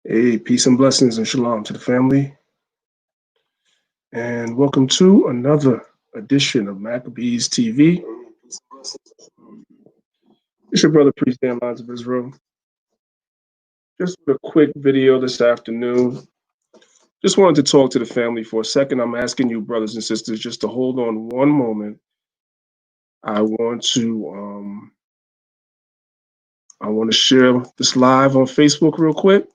Hey, peace and blessings and shalom to the family. And welcome to another edition of Maccabees TV. It's your brother, Priest Dan Lines of Israel. Just a quick video this afternoon. Just wanted to talk to the family for a second. I'm asking you, brothers and sisters, just to hold on one moment. I want to share this live on Facebook real quick.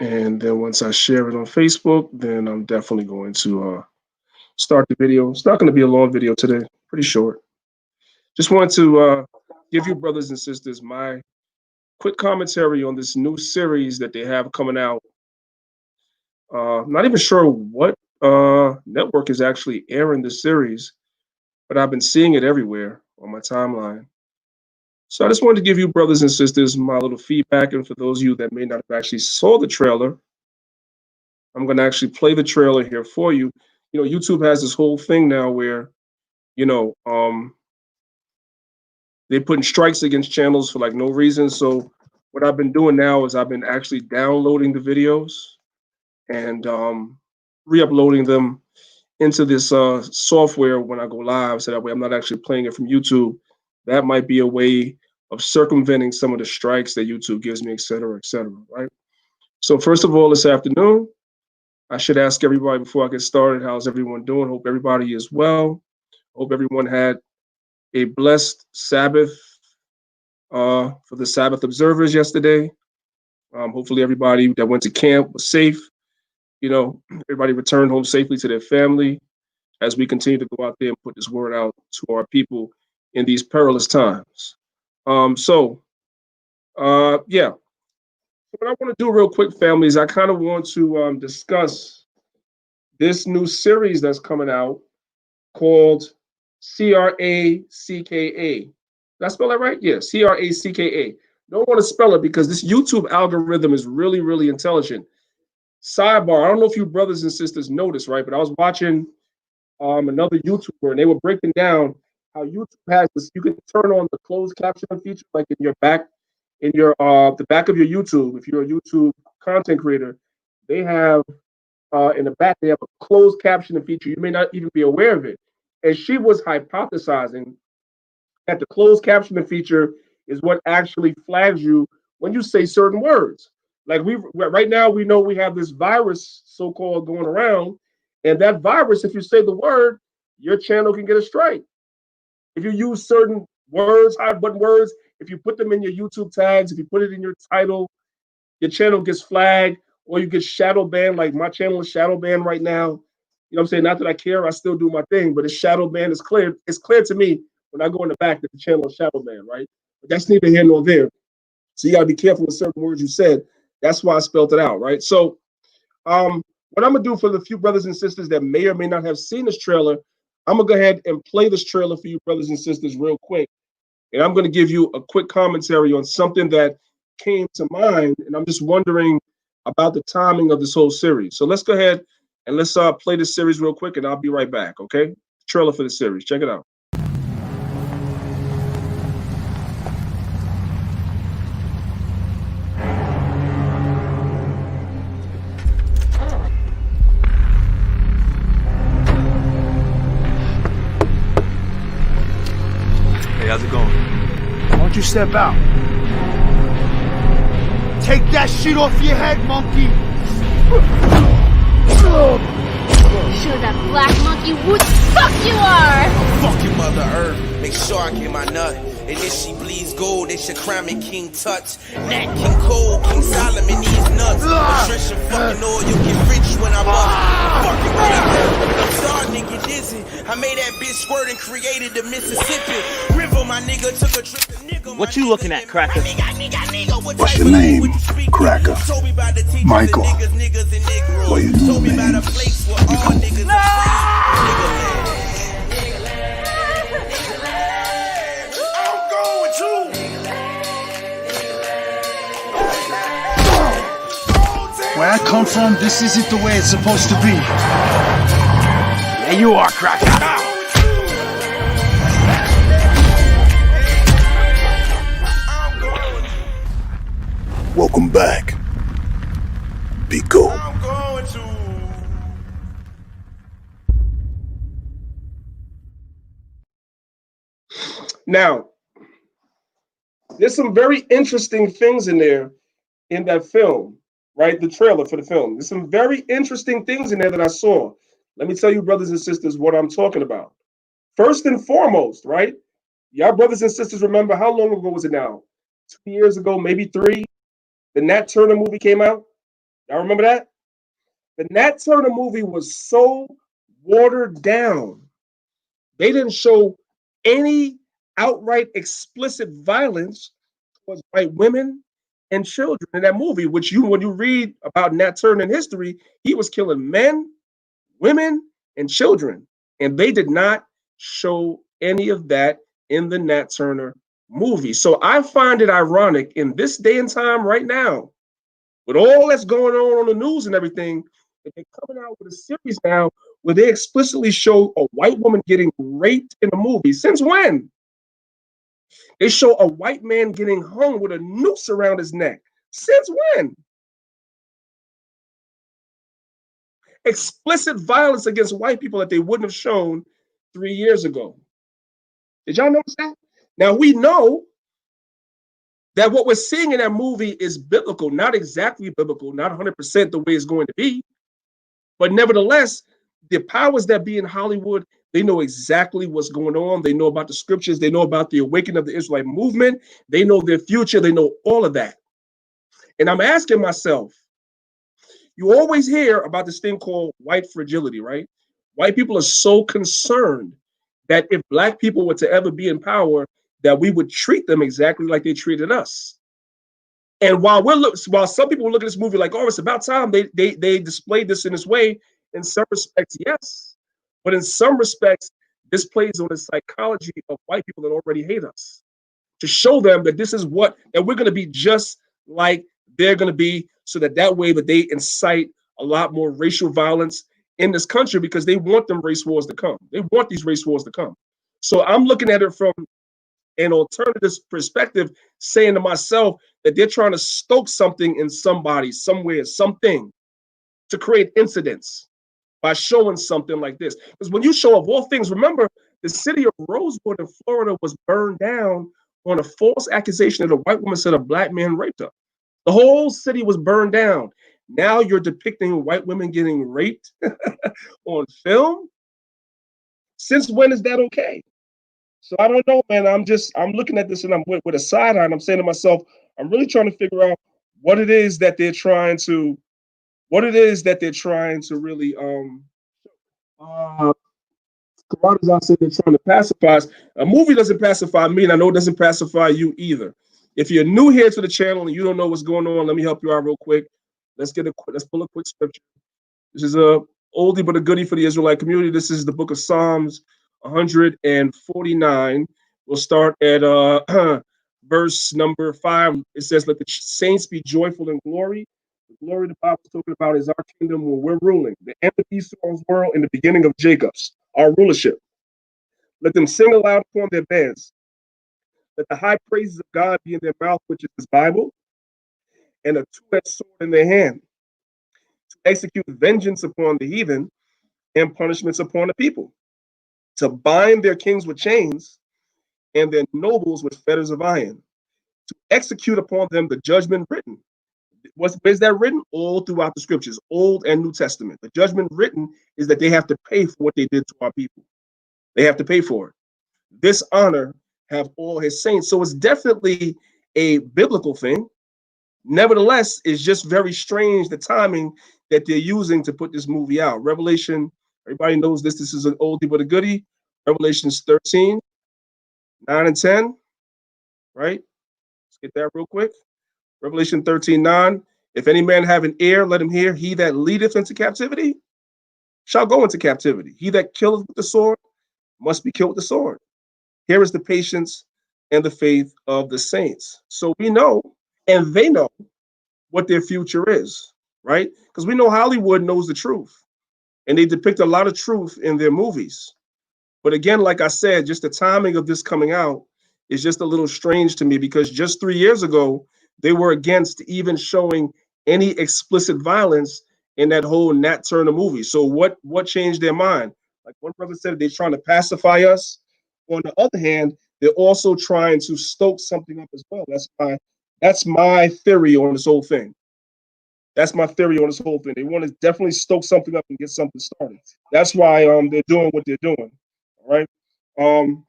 And then once I share it on Facebook, then I'm definitely going to start the video. It's not going to be a long video today, pretty short. Just want to give you, brothers and sisters, my quick commentary on this new series that they have coming out. I'm not even sure what network is actually airing this series, but I've been seeing it everywhere on my timeline. So I just wanted to give you, brothers and sisters, my little feedback. And for those of you that may not have actually saw the trailer, I'm going to actually play the trailer here for you. You know, YouTube has this whole thing now where, they're putting strikes against channels for like no reason. So what I've been doing now is I've been actually downloading the videos and re-uploading them into this software when I go live, so that way I'm not actually playing it from YouTube. That might be a way of circumventing some of the strikes that YouTube gives me, et cetera, right? So first of all, this afternoon, I should ask everybody before I get started, how's everyone doing? Hope everybody is well. Hope everyone had a blessed Sabbath for the Sabbath observers yesterday. Hopefully everybody that went to camp was safe. You know, everybody returned home safely to their family as we continue to go out there and put this word out to our people in these perilous times. Yeah. What I want to do real quick, family, is I kind of want to discuss this new series that's coming out called cKKA. Did I spell that right? Yeah, cKKa. Don't want to spell it because this YouTube algorithm is really, really intelligent. Sidebar, I don't know if you brothers and sisters noticed, right? But I was watching another YouTuber and they were breaking down how YouTube has this. You can turn on the closed captioning feature, like in your back, in your the back of your YouTube. If you're a YouTube content creator, they have in the back they have a closed captioning feature. You may not even be aware of it. And she was hypothesizing that the closed captioning feature is what actually flags you when you say certain words. Like right now, we know we have this virus, so-called, going around, and that virus, if you say the word, your channel can get a strike. If you use certain words, hot button words, if you put them in your YouTube tags, if you put it in your title, your channel gets flagged, or you get shadow banned. Like my channel is shadow banned right now. You know what I'm saying? Not that I care, I still do my thing, but it's shadow banned. It's clear to me when I go in the back that the channel is shadow banned, right? But that's neither here nor there. So you got to be careful with certain words you said. That's why I spelled it out, right? So what I'm going to do for the few brothers and sisters that may or may not have seen this trailer, I'm going to go ahead and play this trailer for you brothers and sisters real quick. And I'm going to give you a quick commentary on something that came to mind. And I'm just wondering about the timing of this whole series. So let's go ahead and let's play this series real quick, and I'll be right back, okay? Trailer for the series. Check it out. Hey, how's it going? Why don't you step out? Take that shit off your head, monkey! Sure that black monkey would fuck you are! Fucking Mother Earth, make sure I get my nut. And if she bleeds gold, they should crown me King Tut. Nat King Cole, King Solomon, these nuts. Patricia fucking oil, you get rich when I bust. Fucking Mother Earth, I'm starting to get dizzy. I made that bitch squirt and created the Mississippi River. My nigga took a trip to nigga. What you looking at, Cracker? What's your name, Cracker? Michael. Well, you know me. Where I come from, this isn't the way it's supposed to be. Yeah, you are, Cracker. Welcome back. Be cool. I'm going to. Now, there's some very interesting things in there in that film, right? The trailer for the film. There's some very interesting things in there that I saw. Let me tell you, brothers and sisters, what I'm talking about. First and foremost, right? Y'all brothers and sisters remember how long ago was it now? 2 years ago, maybe 3. The Nat Turner movie came out. Y'all remember that? The Nat Turner movie was so watered down. They didn't show any outright explicit violence towards white women and children in that movie, which when you read about Nat Turner in history, he was killing men, women, and children. And they did not show any of that in the Nat Turner movie. So I find it ironic in this day and time right now, with all that's going on the news and everything, that they're coming out with a series now where they explicitly show a white woman getting raped in a movie. Since when? They show a white man getting hung with a noose around his neck. Since when? Explicit violence against white people that they wouldn't have shown 3 years ago. Did y'all notice that? Now we know that what we're seeing in that movie is biblical, not exactly biblical, not 100% the way it's going to be, but nevertheless, the powers that be in Hollywood, they know exactly what's going on. They know about the scriptures. They know about the awakening of the Israelite movement. They know their future. They know all of that. And I'm asking myself, you always hear about this thing called white fragility, right? White people are so concerned that if black people were to ever be in power, that we would treat them exactly like they treated us. And while some people look at this movie like, oh, it's about time they displayed this in this way, in some respects, yes. But in some respects, this plays on the psychology of white people that already hate us, to show them that this is that we're going to be just like they're going to be, so that way that they incite a lot more racial violence in this country, because they want them race wars to come. They want these race wars to come. So I'm looking at it from an alternative perspective, saying to myself that they're trying to stoke something in somebody, somewhere, something, to create incidents by showing something like this. Because when you show up all things, remember, the city of Rosewood in Florida was burned down on a false accusation that a white woman said a black man raped her. The whole city was burned down. Now you're depicting white women getting raped on film? Since when is that okay? So I don't know, man. I'm looking at this and I'm with a side eye, and I'm saying to myself, I'm really trying to figure out what it is that they're trying to really Kamada's out there trying to pacify us. A movie doesn't pacify me, and I know it doesn't pacify you either. If you're new here to the channel and you don't know what's going on, let me help you out real quick. Let's pull a quick scripture. This is a oldie but a goodie for the Israelite community. This is the book of Psalms 149. We'll start at verse number 5. It says, "Let the saints be joyful in glory." The glory the Bible is talking about is our kingdom where we're ruling, the end of Esau's world and the beginning of Jacob's, our rulership. Let them sing aloud upon their beds. Let the high praises of God be in their mouth, which is his Bible, and a two-edged sword in their hand, to execute vengeance upon the heathen and punishments upon the people, to bind their kings with chains and their nobles with fetters of iron, to execute upon them the judgment written. Where's that written? All throughout the scriptures, Old and New Testament. The judgment written is that they have to pay for what they did to our people. They have to pay for it. This honor have all his saints. So it's definitely a biblical thing. Nevertheless, it's just very strange the timing that they're using to put this movie out. Revelation, everybody knows this. This is an oldie but a goodie. Revelations 13, 9 and 10, right? Let's get that real quick. Revelation 13, 9. If any man have an ear, let him hear. He that leadeth into captivity shall go into captivity. He that killeth with the sword must be killed with the sword. Here is the patience and the faith of the saints. So we know, and they know, what their future is, right? Because we know Hollywood knows the truth, and they depict a lot of truth in their movies. But again, like I said, just the timing of this coming out is just a little strange to me, because just 3 years ago, they were against even showing any explicit violence in that whole Nat Turner movie. So what changed their mind? Like one brother said, they're trying to pacify us. On the other hand, they're also trying to stoke something up as well. That's my theory on this whole thing. That's my theory on this whole thing. They want to definitely stoke something up and get something started. That's why they're doing what they're doing. All right. Um,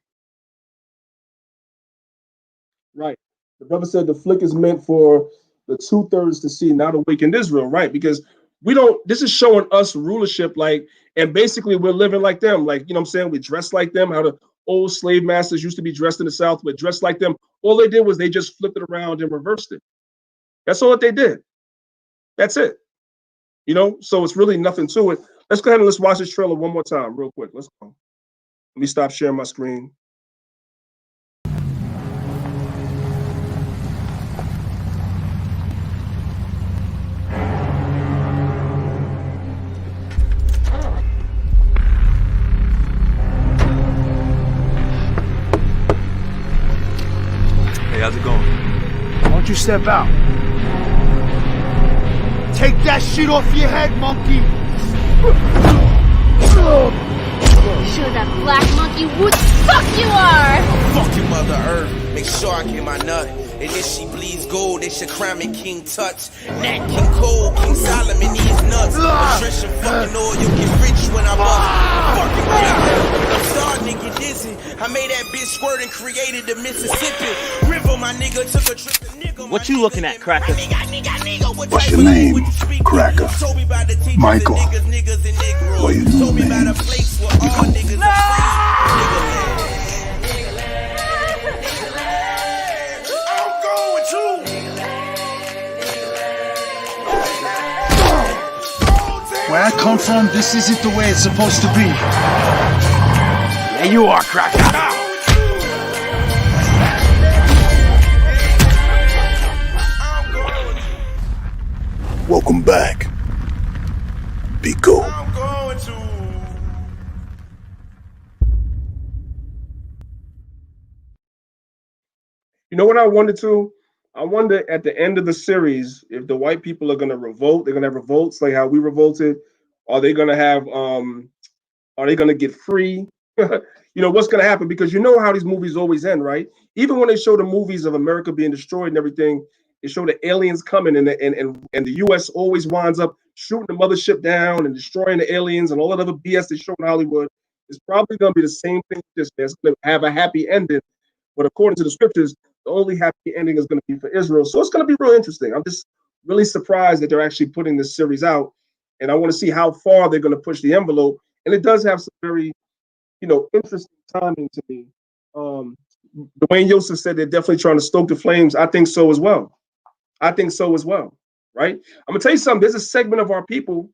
right. The brother said the flick is meant for the 2/3 to see, not awakened Israel, right? Because we don't, this is showing us rulership, like, and basically we're living like them. Like, you know what I'm saying? We dress like them, how the old slave masters used to be dressed in the South, but dressed like them. All they did was they just flipped it around and reversed it. That's all that they did. That's it. You know, so it's really nothing to it. Let's go ahead and let's watch this trailer one more time, real quick. Let's go. Let me stop sharing my screen. Hey, how's it going? Why don't you step out? Take that shit off your head, monkey! Show that black monkey who the fuck you are! Fuck your mother earth, make sure I get my nut. And if she bleeds gold, they should crown me King Tut. Nat King Cole, King Solomon, these nuts. Patricia fucking oil, you get rich when I bust. Fucking mother earth, I'm starting to get dizzy. I made that bitch squirt and created the Mississippi River, my nigga took a trip to nigga. What you looking at, Cracker? What's your name, Cracker? Michael. Well, you know names. Where I come from, this isn't the way it's supposed to be. Yeah, you are, Cracker. Welcome back. Be cool. You know what I wonder too? I wonder at the end of the series if the white people are gonna revolt. They're gonna have revolts like how we revolted. Are they gonna have are they gonna get free? You know what's gonna happen, because you know how these movies always end, right? Even when they show the movies of America being destroyed and everything, they show the aliens coming, and the US always winds up shooting the mothership down and destroying the aliens and all that other BS they show in Hollywood. It's probably gonna be the same thing with this. It's gonna have a happy ending, but according to the scriptures, the only happy ending is going to be for Israel. So it's going to be real interesting. I'm just really surprised that they're actually putting this series out, and I want to see how far they're going to push the envelope. And it does have some very, interesting timing to me. Dwayne Yosef said they're definitely trying to stoke the flames. I think so as well. Right? I'm gonna tell you something. There's a segment of our people,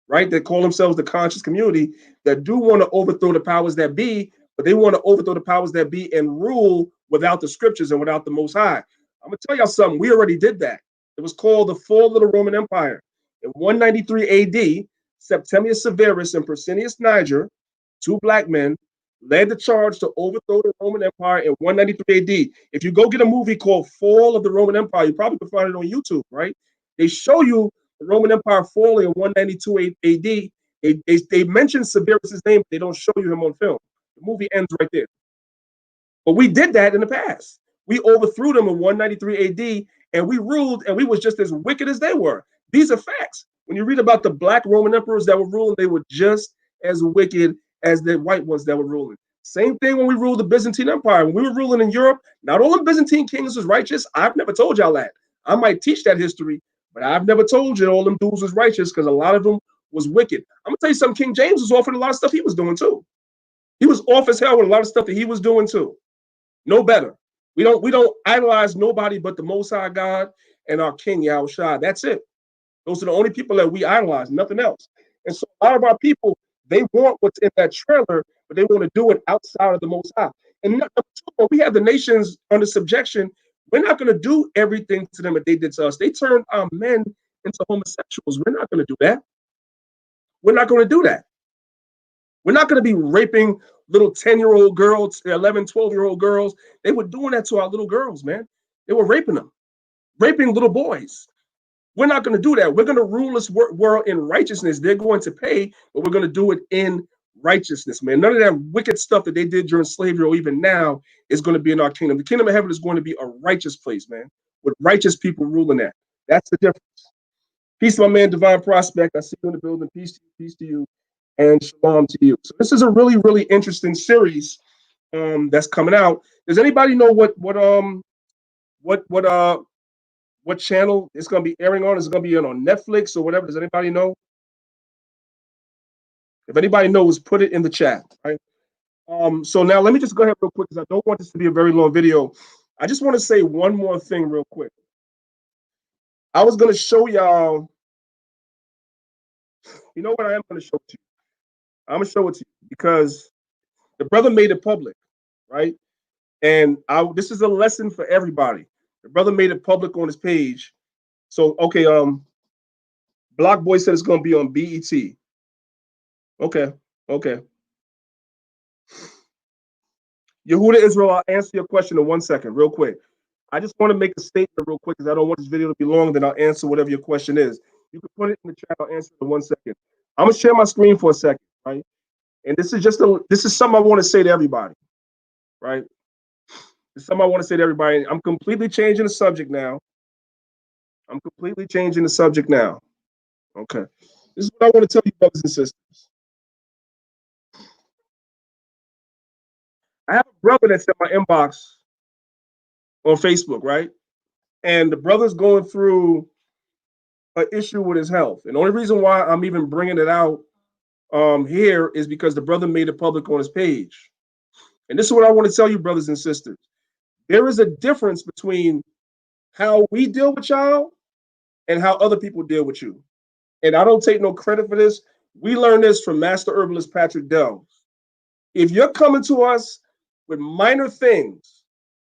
right, that call themselves the conscious community that do want to overthrow the powers that be, but they want to overthrow the powers that be and rule without the scriptures and without the Most High. I'm gonna tell y'all something. We already did that. It was called the fall of the Roman Empire. In 193 AD, Septimius Severus and Persinius Niger, two black men, led the charge to overthrow the Roman Empire in 193 AD. If you go get a movie called Fall of the Roman Empire, you probably can find it on YouTube, right? They show you the Roman Empire falling in 192 AD. They mention Severus's name, but they don't show you him on film. The movie ends right there. But we did that in the past. We overthrew them in 193 AD, and we ruled, and we was just as wicked as they were. These are facts. When you read about the black Roman emperors that were ruling, they were just as wicked as the white ones that were ruling. Same thing when we ruled the Byzantine Empire. When we were ruling in Europe, not all the Byzantine kings was righteous. I've never told y'all that. I might teach that history, but I've never told you all them dudes was righteous, because a lot of them was wicked. I'm gonna tell you something. King James was off with a lot of stuff he was doing too. He was off as hell with a lot of stuff that he was doing too. No better. We don't idolize nobody but the Most High God and our King Yahushua. That's it. Those are the only people that we idolize, nothing else. And so a lot of our people, they want what's in that trailer, but they want to do it outside of the Most High. And number two, when we have the nations under subjection, we're not going to do everything to them that they did to us. They turned our men into homosexuals. We're not going to do that. We're not going to do that. We're not going to be raping little 10-year-old girls, 11, 12-year-old girls. They were doing that to our little girls, man. They were raping them. raping little boys. We're not going to do that. We're going to rule this world in righteousness. They're going to pay, but we're going to do it in righteousness, man. None of that wicked stuff that they did during slavery or even now is going to be in our kingdom. The kingdom of heaven is going to be a righteous place, man, with righteous people ruling that. That's the difference. Peace, my man, Divine Prospect. I see you in the building. Peace to you, and shalom to you. So this is a really, really interesting series that's coming out. Does anybody know what channel it's going to be airing on? Is it going to be on Netflix or whatever? Does anybody know? If anybody knows, put it in the chat. Right. So now let me just go ahead real quick because I don't want this to be a very long video. I just want to say one more thing real quick. I was going to show y'all. You know what I am going to show it to you? I'm going to show it to you because the brother made it public, right? And this is a lesson for everybody. The brother made it public on his page. So, okay, Block Boy said it's going to be on BET. Okay. Yehuda Israel, I'll answer your question in 1 second, real quick. I just want to make a statement real quick because I don't want this video to be long, then I'll answer whatever your question is. You can put it in the chat, I'll answer it in 1 second. I'm going to share my screen for a second, right? And this is something I want to say to everybody, right? It's something I want to say to everybody. I'm completely changing the subject now. Okay. This is what I want to tell you, brothers and sisters. I have a brother that's in my inbox on Facebook, right? And the brother's going through an issue with his health. And the only reason why I'm even bringing it out here is because the brother made it public on his page. And this is what I want to tell you, brothers and sisters. There is a difference between how we deal with y'all and how other people deal with you. And I don't take no credit for this. We learned this from Master Herbalist Patrick Dells. If you're coming to us with minor things,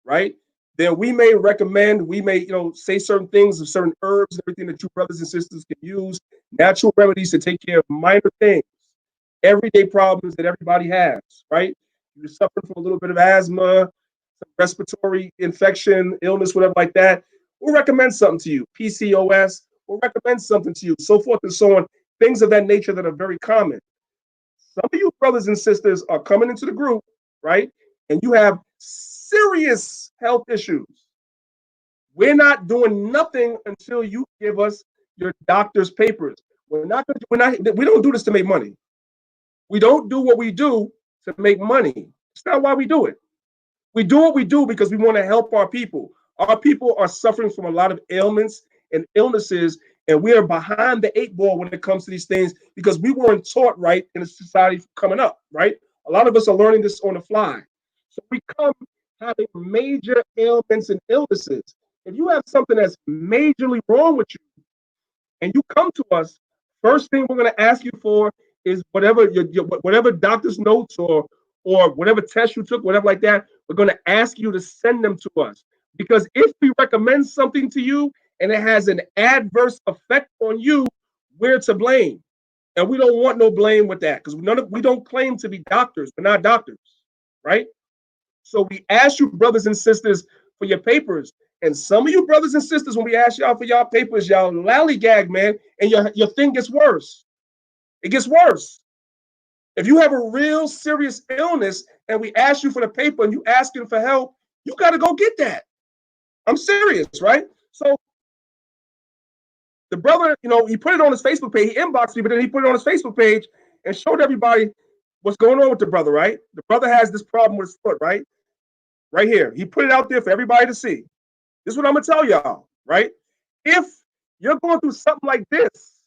right, then we may recommend, we may, say certain things of certain herbs and everything that you brothers and sisters can use, natural remedies to take care of minor things, everyday problems that everybody has, right? You're suffering from a little bit of asthma, some respiratory infection, illness, whatever like that. We'll recommend something to you. PCOS, we'll recommend something to you, so forth and so on. Things of that nature that are very common. Some of you brothers and sisters are coming into the group, right? And you have serious health issues. We're not doing nothing until you give us your doctor's papers. We don't do this to make money. We don't do what we do to make money. It's not why we do it. We do what we do because we want to help our people. Our people are suffering from a lot of ailments and illnesses, and we are behind the 8 ball when it comes to these things because we weren't taught right in the society coming up, right? A lot of us are learning this on the fly. So we come having major ailments and illnesses. If you have something that's majorly wrong with you and you come to us, first thing we're going to ask you for is whatever whatever doctor's notes or whatever test you took, whatever like that, we're going to ask you to send them to us. Because if we recommend something to you and it has an adverse effect on you, we're to blame. And we don't want no blame with that because we don't claim to be doctors. We're not doctors, right? So we ask you, brothers and sisters, for your papers. And some of you brothers and sisters, when we ask y'all for y'all papers, y'all lollygag, man, and your thing gets worse. It gets worse. If you have a real serious illness and we ask you for the paper and you asking for help, you got to go get that. I'm serious, right? So the brother, he put it on his Facebook page. He inboxed me, but then he put it on his Facebook page and showed everybody what's going on with the brother, right? The brother has this problem with his foot, right? Right here. He put it out there for everybody to see. This is what I'm going to tell y'all, right? If you're going through something like this,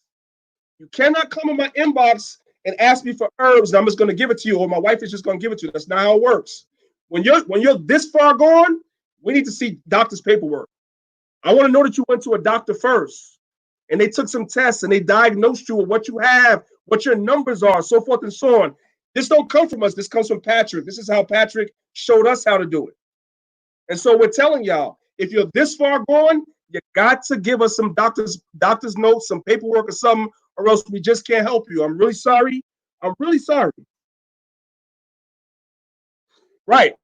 you cannot come in my inbox and ask me for herbs and I'm just going to give it to you, or my wife is just going to give it to you. That's not how it works. When you're this far gone, we need to see doctor's paperwork. I want to know that you went to a doctor first and they took some tests and they diagnosed you with what you have, what your numbers are, so forth and so on. This don't come from us. This comes from Patrick. This is how Patrick showed us how to do it. And so we're telling y'all, if you're this far gone, you got to give us some doctor's notes, some paperwork or something, or else we just can't help you. I'm really sorry. Right.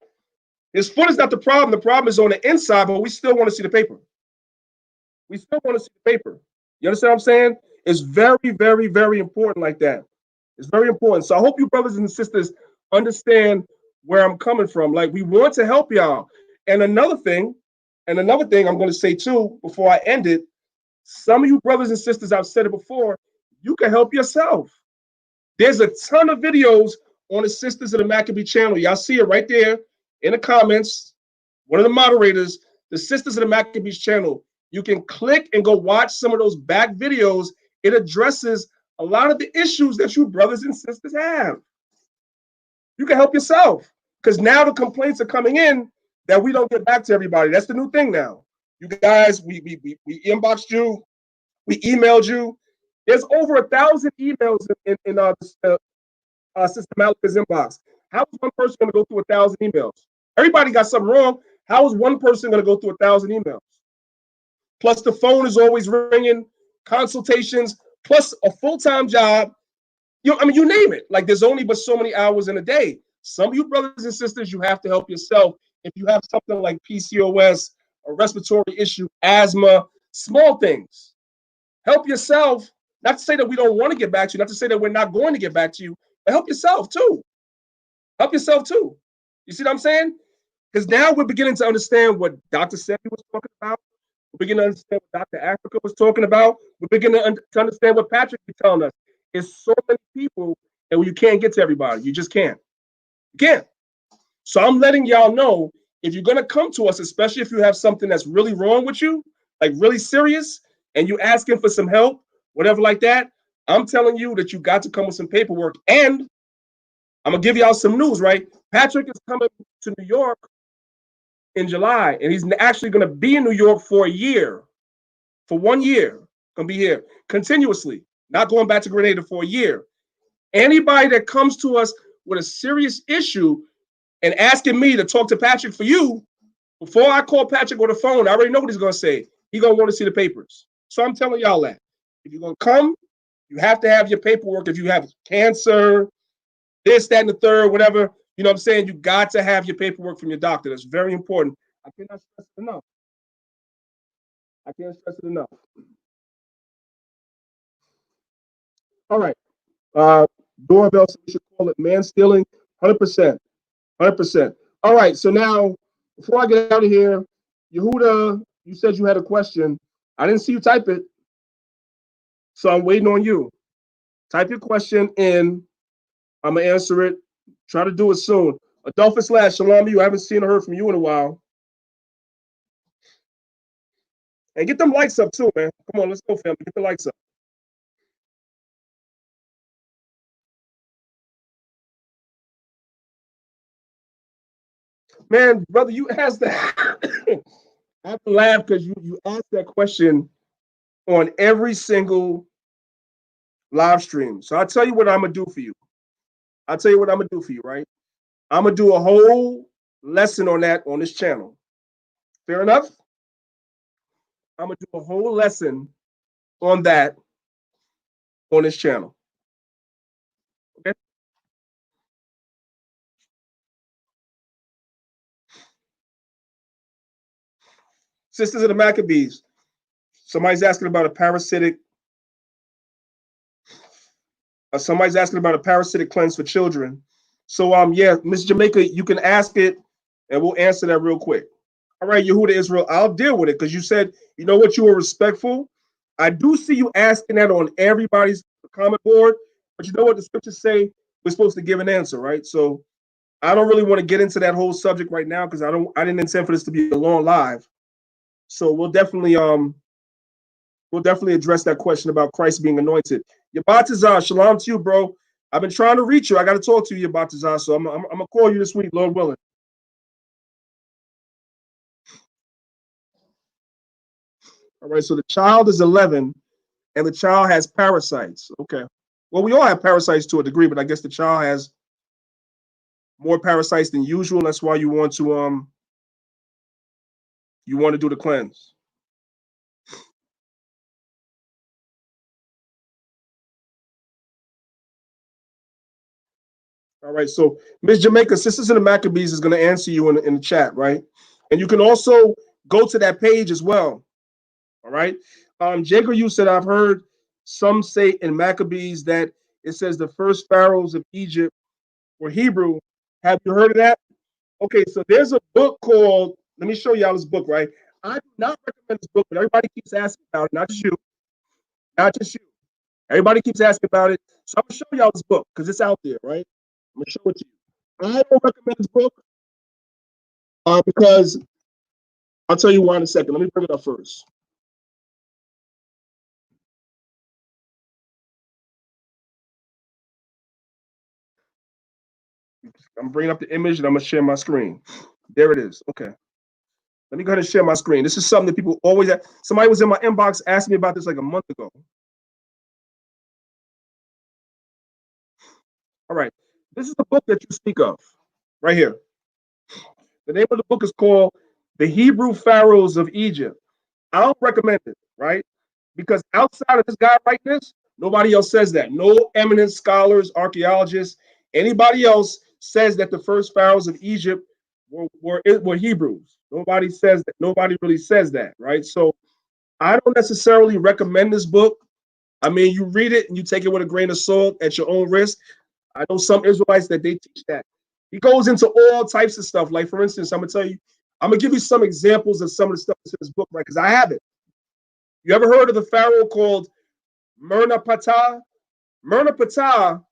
His foot is not the problem. The problem is on the inside, but we still want to see the paper. We still want to see the paper. You understand what I'm saying? It's very, very, very important like that. It's very important. So I hope you brothers and sisters understand where I'm coming from. Like we want to help y'all. And another thing I'm going to say too before I end it, some of you brothers and sisters, I've said it before, you can help yourself. There's a ton of videos on the Sisters of the Maccabee channel. Y'all see it right there in the comments. One of the moderators, the Sisters of the Maccabees channel. You can click and go watch some of those back videos. It addresses a lot of the issues that you brothers and sisters have. You can help yourself because now the complaints are coming in that we don't get back to everybody. That's the new thing now. You guys, we inboxed you, we emailed you. There's over 1,000 emails in Sister Malika's inbox. How is one person going to go through 1,000 emails? Everybody got something wrong. How is one person going to go through 1,000 emails? Plus, the phone is always ringing, consultations, plus a full-time job. You name it. Like, there's only but so many hours in a day. Some of you brothers and sisters, you have to help yourself. If you have something like PCOS, a respiratory issue, asthma, small things, help yourself. Not to say that we don't want to get back to you, not to say that we're not going to get back to you, but help yourself too. Help yourself too. You see what I'm saying? Because now we're beginning to understand what Dr. Sebi was talking about. We're beginning to understand what Dr. Africa was talking about. We're beginning to understand what Patrick was telling us. It's so many people, and you can't get to everybody. You just can't. You can't. So I'm letting y'all know, if you're going to come to us, especially if you have something that's really wrong with you, like really serious, and you're asking for some help, whatever like that, I'm telling you that you got to come with some paperwork. And I'm going to give y'all some news, right? Patrick is coming to New York in July, and he's actually going to be in New York for a year, for 1 year. Going to be here continuously, not going back to Grenada for a year. Anybody that comes to us with a serious issue and asking me to talk to Patrick for you, before I call Patrick on the phone, I already know what he's going to say. He's going to want to see the papers. So I'm telling y'all that. If you're going to come, you have to have your paperwork. If you have cancer, this, that, and the third, whatever, you know what I'm saying? You got to have your paperwork from your doctor. That's very important. I cannot stress it enough. I can't stress it enough. All right. Doorbell, so we should call it man stealing. 100%. 100%. All right. So now, before I get out of here, Yehuda, you said you had a question. I didn't see you type it. So I'm waiting on you. Type your question in. I'm going to answer it. Try to do it soon. Adolphus Lash, shalom you. I haven't seen or heard from you in a while. And get them lights up too, man. Come on, let's go, family. Get the lights up. Man, brother, you asked that. I have to laugh because you asked that question on every single live stream. So I'll tell you what I'm going to do for you. I'll tell you what I'm going to do for you, right? I'm going to do a whole lesson on that on this channel. Fair enough? I'm going to do a whole lesson on that on this channel. Okay? Sisters of the Maccabees. Somebody's asking about a parasitic. Somebody's asking about a parasitic cleanse for children. So yeah, Miss Jamaica, you can ask it, and we'll answer that real quick. All right, Yehuda Israel, I'll deal with it because you said, you know what, you were respectful. I do see you asking that on everybody's comment board, but you know what the scriptures say? We're supposed to give an answer, right? So I don't really want to get into that whole subject right now because I didn't intend for this to be a long live. So we'll definitely address that question about Christ being anointed. Yabatazar, shalom to you, bro. I've been trying to reach you. I got to talk to you, Yabatazar. So I'm gonna call you this week, Lord willing. All right. So the child is 11, and the child has parasites. Okay. Well, we all have parasites to a degree, but I guess the child has more parasites than usual. That's why you want to do the cleanse. All right, so Ms. Jamaica, Sisters in the Maccabees is going to answer you in the chat, right? And you can also go to that page as well. All right. Jacob, you said I've heard some say in Maccabees that it says the first pharaohs of Egypt were Hebrew. Have you heard of that? Okay, so there's a book called. Let me show y'all this book. Right. I do not recommend this book, but everybody keeps asking about it. Not just you. Not just you. Everybody keeps asking about it. So I'm gonna show y'all this book because it's out there, right? I'm gonna show it to you. I don't recommend this book because I'll tell you why in a second. Let me bring it up first. I'm bringing up the image and I'm gonna share my screen. There it is. Okay. Let me go ahead and share my screen. This is something that people always ask. Somebody was in my inbox asking me about this like a month ago. All right. This is the book that you speak of right here. The name of the book is called The Hebrew Pharaohs of Egypt. I don't recommend it, right? Because outside of this guy writing this, nobody else says that. No eminent scholars, archaeologists, anybody else says that the first pharaohs of Egypt were Hebrews. Nobody says that. Nobody really says that, right? So I don't necessarily recommend this book. I mean, you read it and you take it with a grain of salt at your own risk. I know some Israelites that they teach that. He goes into all types of stuff. Like, for instance, I'm gonna give you some examples of some of the stuff that's in this book, right? Because I have it. You ever heard of the pharaoh called Merneptah? Merneptah,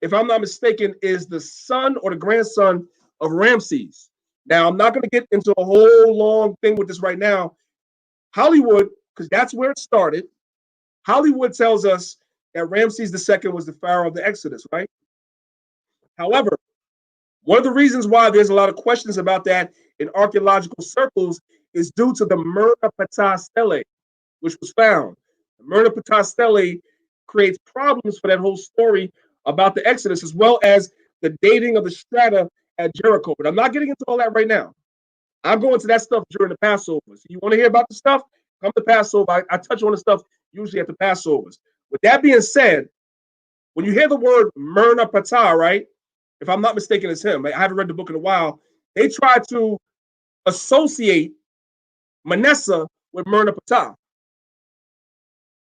if I'm not mistaken, is the son or the grandson of Ramses. Now, I'm not going to get into a whole long thing with this right now. Hollywood, because that's where it started, Hollywood tells us that Ramses II was the pharaoh of the Exodus, right? However, one of the reasons why there's a lot of questions about that in archaeological circles is due to the Merneptah stele, which was found. The Merneptah stele creates problems for that whole story about the Exodus, as well as the dating of the strata at Jericho. But I'm not getting into all that right now. I'm going to that stuff during the Passover. So you want to hear about the stuff? Come to Passover. I touch on the stuff usually at the Passovers. With that being said, when you hear the word Merneptah, right? If I'm not mistaken, it's him. I haven't read the book in a while. They try to associate Manasseh with Merneptah.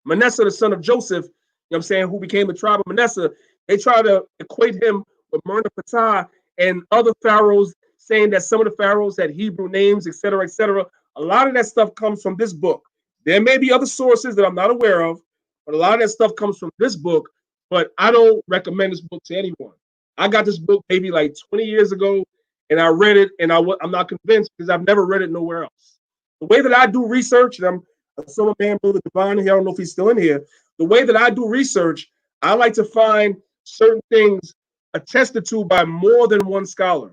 Manasseh, the son of Joseph, you know what I'm saying, who became the tribe of Manasseh, they try to equate him with Merneptah and other pharaohs, saying that some of the pharaohs had Hebrew names, et cetera, et cetera. A lot of that stuff comes from this book. There may be other sources that I'm not aware of, but a lot of that stuff comes from this book. But I don't recommend this book to anyone. I got this book maybe like 20 years ago, and I read it, and I'm not convinced because I've never read it nowhere else. The way that I do research, and I saw a man, Brother Divine here. I don't know if he's still in here. The way that I do research, I like to find certain things attested to by more than one scholar.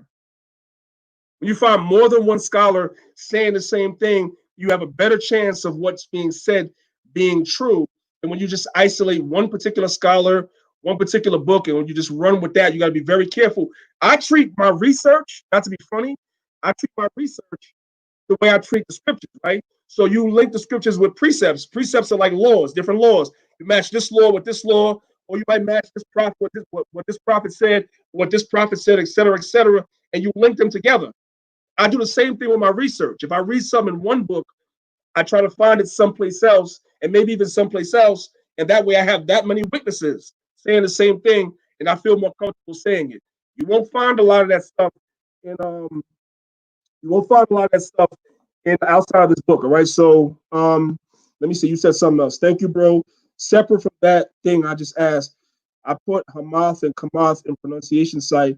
When you find more than one scholar saying the same thing, you have a better chance of what's being said being true than when you just isolate one particular scholar, one particular book, and when you just run with that, you got to be very careful. I treat my research, not to be funny, I treat my research the way I treat the scriptures, right? So you link the scriptures with precepts. Precepts are like laws, different laws. You match this law with this law, or you might match this prophet with what this prophet said, et cetera, and you link them together. I do the same thing with my research. If I read something in one book, I try to find it someplace else, and maybe even someplace else, and that way I have that many witnesses saying the same thing, and I feel more comfortable saying it. You won't find a lot of that stuff in you won't find a lot of that stuff in outside of this book. All right. So let me see. You said something else. Thank you, bro. Separate from that thing I just asked, I put Hamath and Kamath in pronunciation site,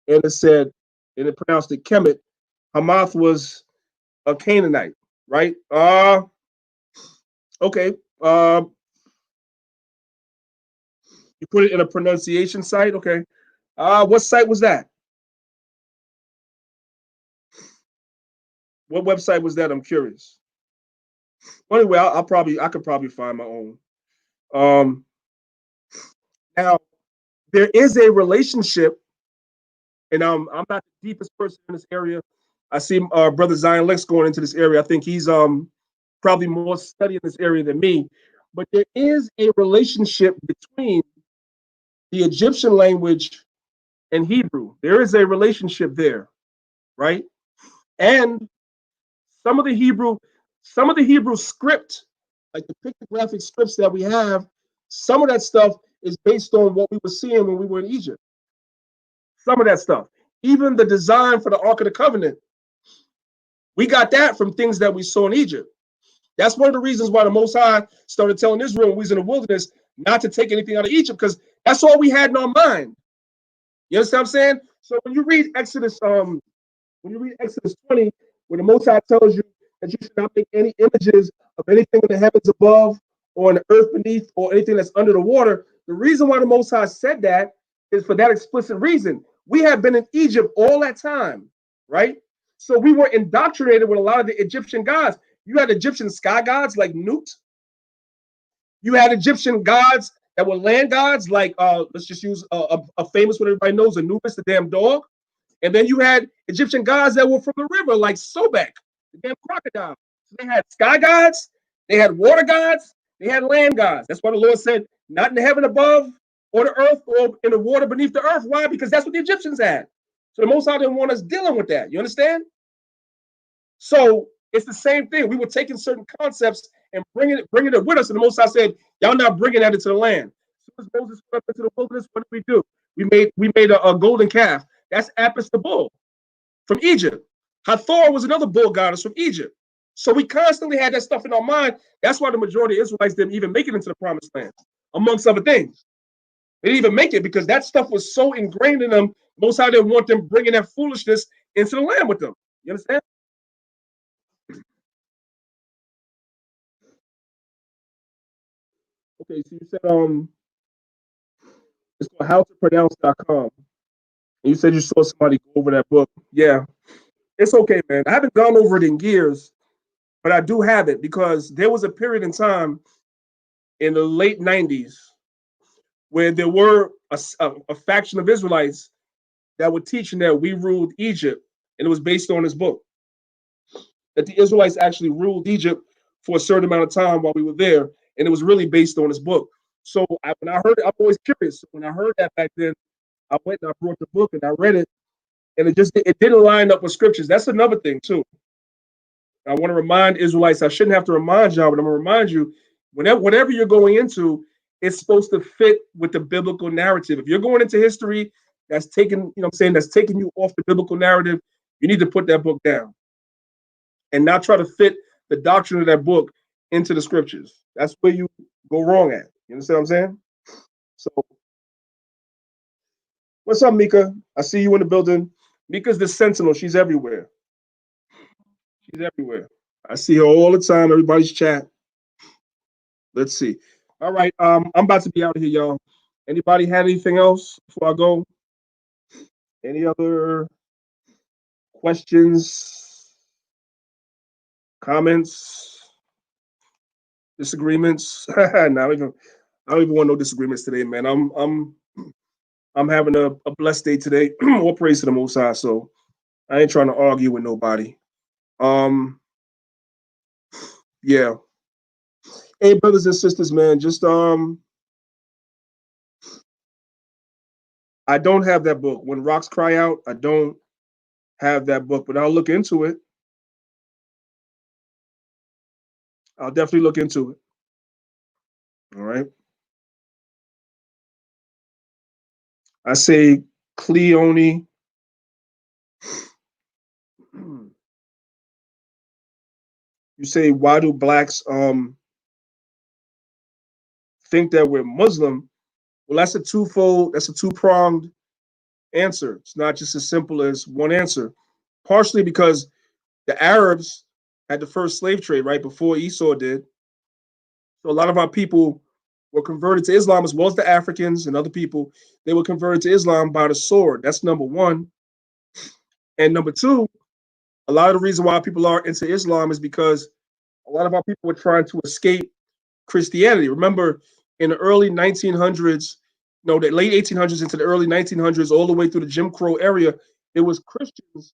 and it said, and it pronounced it Kemet. Hamath was a Canaanite, right? Okay. You put it in a pronunciation site, okay. What site was that? What website was that? I'm curious. Well, anyway, I could probably find my own. Um, Now there is a relationship, and I'm not the deepest person in this area. I see brother Zion Lex going into this area. I think he's probably more studying this area than me. But there is a relationship between the Egyptian language and Hebrew. There is a relationship there, right? And some of the Hebrew script like the pictographic strips that we have, some of that stuff is based on what we were seeing when we were in Egypt. Some of that stuff. Even the design for the Ark of the Covenant, we got that from things that we saw in Egypt. That's one of the reasons why the Most High started telling Israel when we was in the wilderness not to take anything out of Egypt, because that's all we had in our mind. You understand what I'm saying? So when you read Exodus 20, where the Most High tells you that you should not make any images of anything in the heavens above or in the earth beneath or anything that's under the water, the reason why the Most High said that is for that explicit reason. We have been in Egypt all that time, right? So we were indoctrinated with a lot of the Egyptian gods. You had Egyptian sky gods like Nut. You had Egyptian gods that were land gods like, let's just use a famous one everybody knows, Anubis, the damn dog. And then you had Egyptian gods that were from the river like Sobek, the damn crocodile. So they had sky gods, they had water gods, they had land gods. That's why the Lord said, not in the heaven above or the earth or in the water beneath the earth. Why? Because that's what the Egyptians had. So the Most High didn't want us dealing with that. You understand? So it's the same thing. We were taking certain concepts and bringing it with us. And the Most High said, y'all not bringing that into the land. As soon as Moses went up into the wilderness, what did we do? We made a golden calf. That's Apis the bull from Egypt. Hathor was another bull goddess from Egypt. So we constantly had that stuff in our mind. That's why the majority of Israelites didn't even make it into the promised land, amongst other things. They didn't even make it because that stuff was so ingrained in them. Most High didn't want them bringing that foolishness into the land with them. You understand? Okay, so you said it's called howtopronounce.com. And you said you saw somebody go over that book. Yeah, it's okay, man. I haven't gone over it in years, but I do have it because there was a period in time in the late 90s where there were a faction of Israelites that were teaching that we ruled Egypt, and it was based on this book. That the Israelites actually ruled Egypt for a certain amount of time while we were there, and it was really based on this book. So when I heard it, I'm always curious. When I heard that back then, I went and I brought the book and I read it, and it didn't line up with scriptures. That's another thing too. I want to remind Israelites. I shouldn't have to remind y'all, but I'm gonna remind you. Whatever you're going into, it's supposed to fit with the biblical narrative. If you're going into history that's taking, that's taking you off the biblical narrative, you need to put that book down and not try to fit the doctrine of that book into the scriptures. That's where you go wrong at. You understand what I'm saying? So, what's up, Mika? I see you in the building. Mika's the sentinel. She's everywhere. She's everywhere. I see her all the time. Everybody's chat. Let's see. All right. I'm about to be out of here, y'all. Anybody had anything else before I go? Any other questions, comments, disagreements? No, I don't even want no disagreements today, man. I'm having a blessed day today. All praise to the Most High. So I ain't trying to argue with nobody. Yeah. Hey, brothers and sisters, man. Just I don't have that book. When Rocks Cry Out, I don't have that book, but I'll look into it. I'll definitely look into it. All right. I say Cleone. You say, why do blacks think that we're Muslim? Well, that's a two-pronged answer. It's not just as simple as one answer. Partially because the Arabs had the first slave trade right before Esau did. So a lot of our people were converted to Islam, as well as the Africans and other people. They were converted to Islam by the sword. That's number one. And number two, a lot of the reason why people are into Islam is because a lot of our people were trying to escape Christianity. Remember, in the early 1900s, no, the late 1800s into the early 1900s, all the way through the Jim Crow area, it was Christians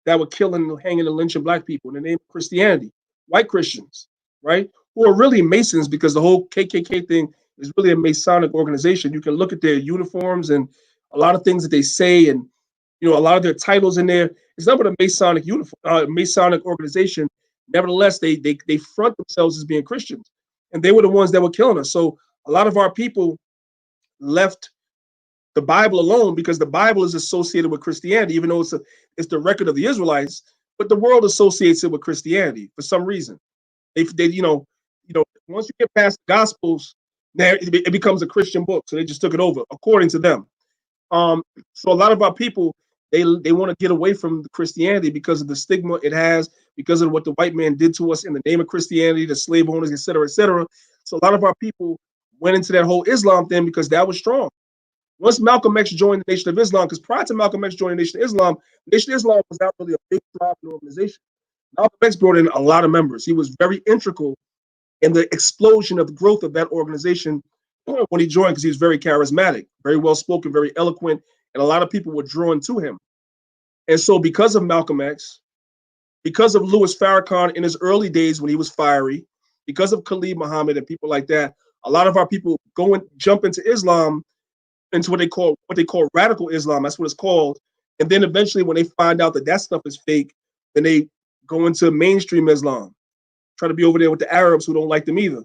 that were killing, hanging, and lynching black people in the name of Christianity. White Christians, right? Who are really Masons, because the whole KKK thing is really a Masonic organization. You can look at their uniforms and a lot of things that they say, and a lot of their titles in there. It's not but a Masonic Masonic organization. Nevertheless, they front themselves as being Christians. and they were the ones that were killing us. So a lot of our people left the Bible alone because the Bible is associated with Christianity, even though it's the record of the Israelites, but the world associates it with Christianity for some reason. They once you get past the Gospels, there it becomes a Christian book. So they just took it over according to them. So a lot of our people, they want to get away from Christianity because of the stigma it has, because of what the white man did to us in the name of Christianity, the slave owners, et cetera, et cetera. So a lot of our people went into that whole Islam thing because that was strong. Once Malcolm X joined the Nation of Islam, because prior to Malcolm X joining the Nation of Islam was not really a big thriving organization. Malcolm X brought in a lot of members. He was very integral in the explosion of the growth of that organization when he joined, because he was very charismatic, very well spoken, very eloquent, and a lot of people were drawn to him. And so because of Malcolm X, because of Louis Farrakhan in his early days when he was fiery, because of Khalid Muhammad and people like that, a lot of our people go and jump into Islam, into what they call radical Islam. That's what it's called. And then eventually when they find out that stuff is fake, then they go into mainstream Islam, try to be over there with the Arabs who don't like them either.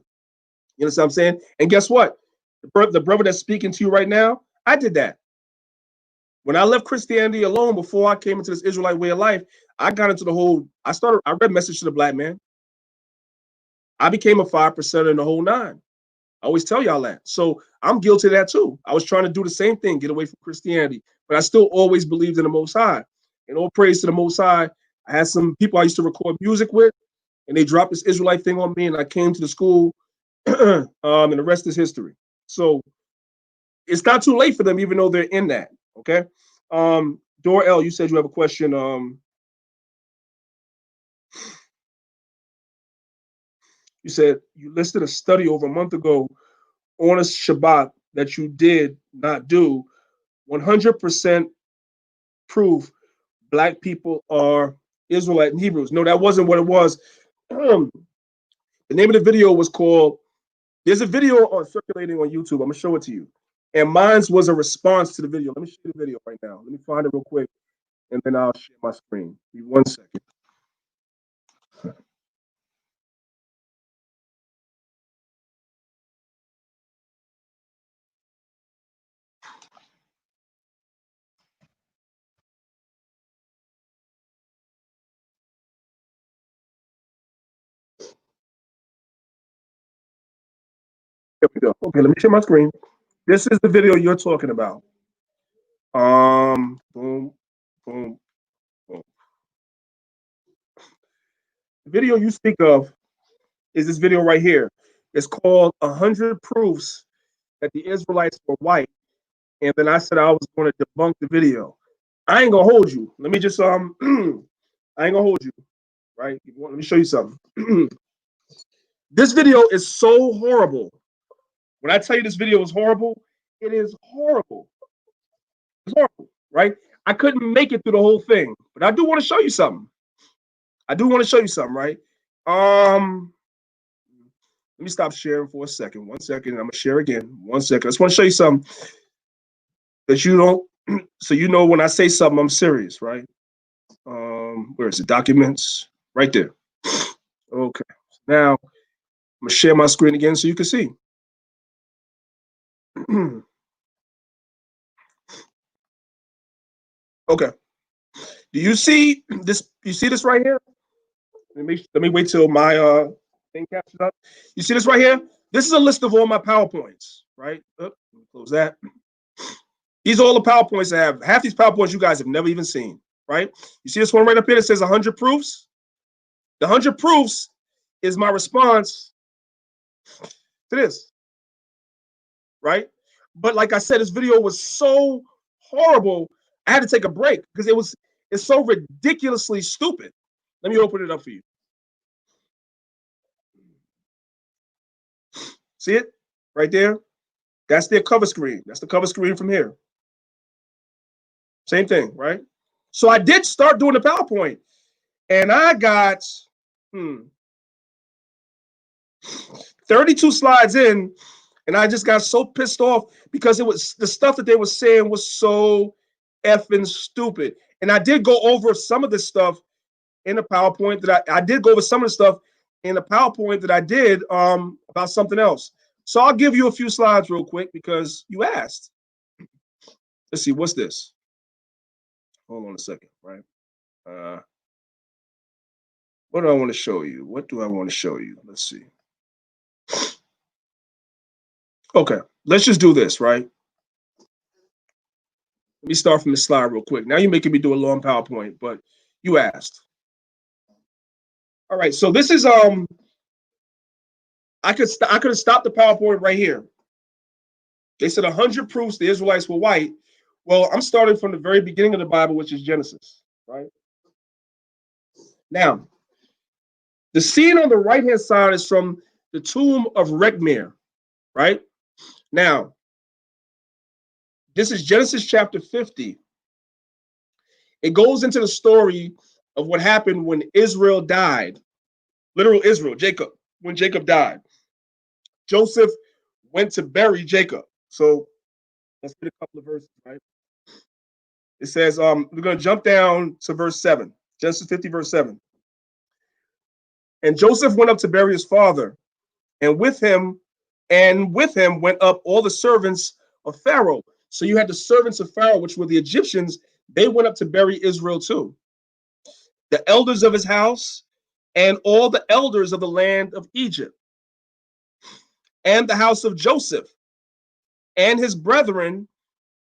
You know what I'm saying? And guess what? The brother that's speaking to you right now, I did that. When I left Christianity alone before I came into this Israelite way of life, I got into I read Message to the Black Man. I became a 5% in the whole 9. I always tell y'all that. So I'm guilty of that too. I was trying to do the same thing, get away from Christianity, but I still always believed in the Most High. And all praise to the Most High. I had some people I used to record music with, and they dropped this Israelite thing on me, and I came to the school, and the rest is history. So it's not too late for them, even though they're in that. Okay. Dor L, you said you have a question. You said you listed a study over a month ago on a Shabbat that you did not do. 100% proof Black people are Israelite and Hebrews. No, that wasn't what it was. The name of the video was called, there's a video circulating on YouTube. I'm going to show it to you. And mine was a response to the video. Let me show you the video right now. Let me find it real quick, and then I'll share my screen. Give me 1 second. Here we go. Okay, let me share my screen. This is the video you're talking about. Boom, boom, boom. The video you speak of is this video right here. It's called 100 Proofs That the Israelites Were White. And then I said I was going to debunk the video. I ain't gonna hold you. Let me just I ain't gonna hold you, right? Let me show you something. This video is so horrible. When I tell you this video is horrible, it is horrible. It's horrible, right? I couldn't make it through the whole thing, but I do want to show you something. Right? Let me stop sharing for a second. 1 second, and I'm gonna share again. 1 second. I just want to show you something that you don't, so you know when I say something, I'm serious, right? Where is it? Documents, right there. Okay. Now I'm gonna share my screen again so you can see. Okay. Do you see this? You see this right here? Let me wait till my thing catches up. You see this right here? This is a list of all my PowerPoints, right? Let me close that. These are all the PowerPoints I have. Half these PowerPoints you guys have never even seen, right? You see this one right up here that says 100 proofs? The 100 proofs is my response to this, right? But like I said, this video was so horrible, I had to take a break because it's so ridiculously stupid. Let me open it up for you. See it right there? That's their cover screen. That's the cover screen from here. Same thing, right? So I did start doing the PowerPoint, and I got 32 slides in, and I just got so pissed off because it was the stuff that they were saying was so effing stupid. And I did go over some of this stuff in the PowerPoint, that I did go over some of the stuff in a PowerPoint that I did about something else. So I'll give you a few slides real quick because you asked. Let's see, what's this? Hold on a second, right? What do I want to show you? What do I want to show you? Let's see. Okay, let's just do this, right? Let me start from the slide real quick. Now you're making me do a long PowerPoint, but you asked. All right, so this is I could have stopped the PowerPoint right here. They said 100 proofs the Israelites were white. Well, I'm starting from the very beginning of the Bible, which is Genesis, right? Now, the scene on the right-hand side is from the tomb of Rechmir, right? Now, this is Genesis chapter 50. It goes into the story of what happened when Israel died. Literal Israel, Jacob, when Jacob died. Joseph went to bury Jacob. So let's read a couple of verses, right? It says, we're going to jump down to verse 7, Genesis 50, verse 7. And Joseph went up to bury his father, and with him went up all the servants of Pharaoh. So you had the servants of Pharaoh, which were the Egyptians. They went up to bury Israel too. The elders of his house and all the elders of the land of Egypt and the house of Joseph and his brethren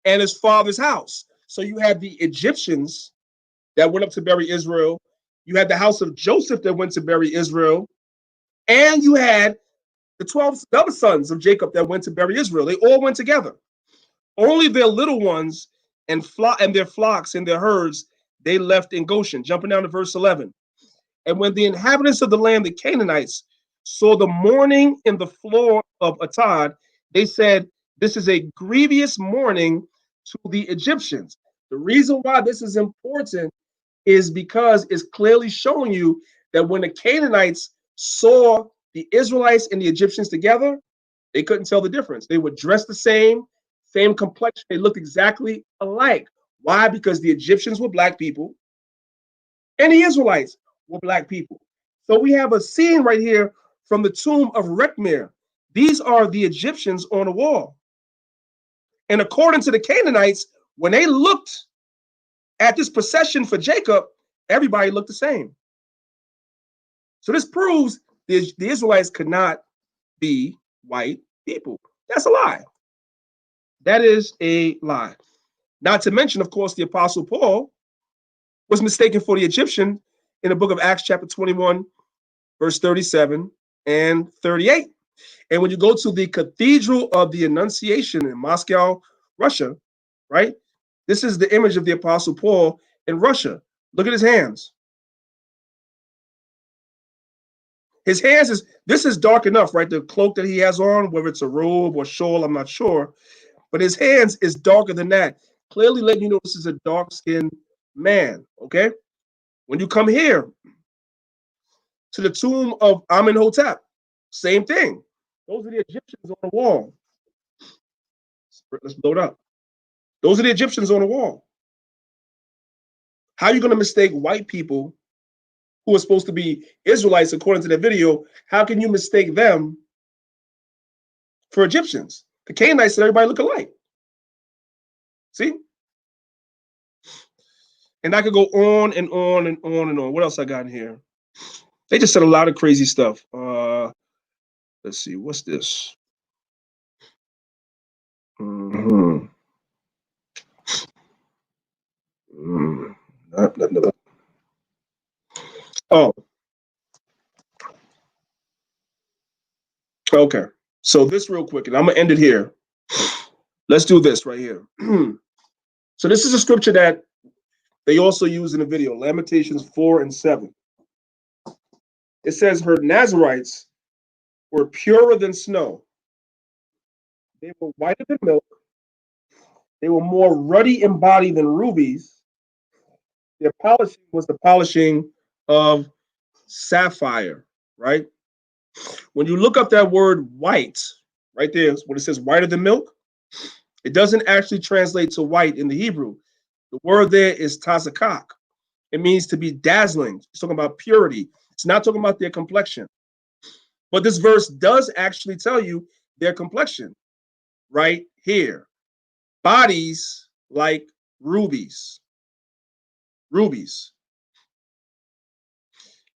and his father's house. So you had the Egyptians that went up to bury Israel. You had the house of Joseph that went to bury Israel. And you had the 12 other sons of Jacob that went to bury Israel. They all went together. Only their little ones and their flocks and their herds they left in Goshen. Jumping down to verse 11. And when the inhabitants of the land, the Canaanites, saw the mourning in the floor of Atad, they said, this is a grievous mourning to the Egyptians. The reason why this is important is because it's clearly showing you that when the Canaanites saw the Israelites and the Egyptians together, they couldn't tell the difference. They were dressed the same complexion. They looked exactly alike. Why? Because the Egyptians were black people and the Israelites were black people. So we have a scene right here from the tomb of Rechmir. These are the Egyptians on the wall. And according to the Canaanites, when they looked at this procession for Jacob, everybody looked the same. So this proves the Israelites could not be white people. That's a lie. That is a lie. Not to mention, of course, the Apostle Paul was mistaken for the Egyptian in the book of Acts chapter 21, verse 37 and 38. And when you go to the Cathedral of the Annunciation in Moscow, Russia, right? This is the image of the Apostle Paul in Russia. Look at his hands. His hands this is dark enough, right? The cloak that he has on, whether it's a robe or shawl, I'm not sure. But his hands is darker than that. Clearly letting you know this is a dark-skinned man, okay? When you come here to the tomb of Amenhotep, same thing. Those are the Egyptians on the wall. Let's blow it up. Those are the Egyptians on the wall. How are you going to mistake white people who are supposed to be Israelites according to that video? How can you mistake them for Egyptians? The Canaanites said everybody look alike. See? And I could go on and on and on and on. What else I got in here? They just said a lot of crazy stuff. Let's see. What's this? No. Oh. Okay. So this real quick, and I'm going to end it here. Let's do this right here. So this is a scripture that they also use in the video, Lamentations 4 and 7. It says, her Nazarites were purer than snow. They were whiter than milk. They were more ruddy in body than rubies. Their polishing was the polishing of sapphire, right? When you look up that word white, right there, when it says whiter than milk, it doesn't actually translate to white in the Hebrew. The word there is tazakak. It means to be dazzling. It's talking about purity. It's not talking about their complexion. But this verse does actually tell you their complexion right here. Bodies like rubies. Rubies.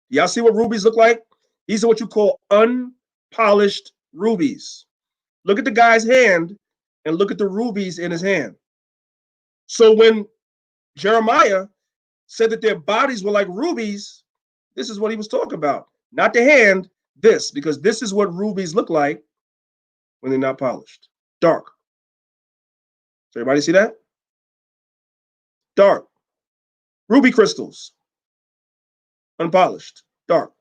Y'all see what rubies look like? These are what you call unpolished rubies. Look at the guy's hand and look at the rubies in his hand. So when Jeremiah said that their bodies were like rubies, this is what he was talking about. Not the hand, this, because this is what rubies look like when they're not polished. Dark. Does everybody see that? Dark. Ruby crystals. Unpolished. Dark.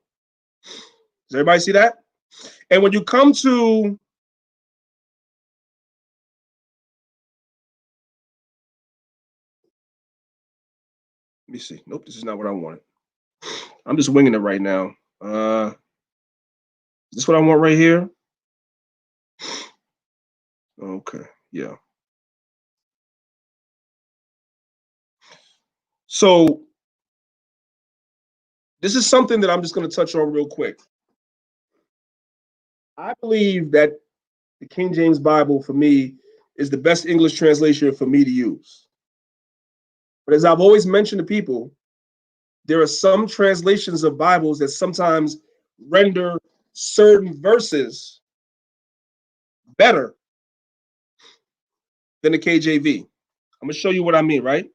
Does everybody see that? And when you come to let me see. Nope, this is not what I wanted. I'm just winging it right now. Is this what I want right here? Okay, yeah. So this is something that I'm just going to touch on real quick. I believe that the King James Bible for me is the best English translation for me to use. But as I've always mentioned to people, there are some translations of Bibles that sometimes render certain verses better than the KJV. I'm going to show you what I mean, right?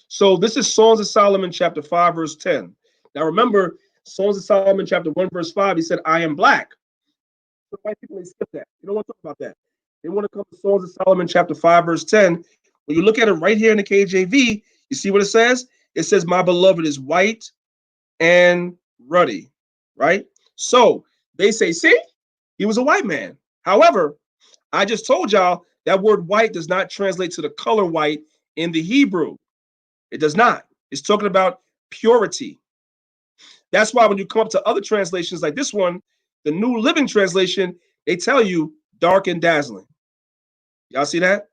So this is Songs of Solomon, chapter 5, verse 10. Now remember, Songs of Solomon, chapter 1, verse 5, he said, I am black. So white people, they skip that. You don't want to talk about that. They want to come to Songs of Solomon, chapter 5, verse 10. When you look at it right here in the KJV, you see what it says? It says, my beloved is white and ruddy, right? So they say, see, he was a white man. However, I just told y'all that word white does not translate to the color white in the Hebrew. It does not. It's talking about purity. That's why when you come up to other translations like this one, the New Living Translation, they tell you dark and dazzling. Y'all see that?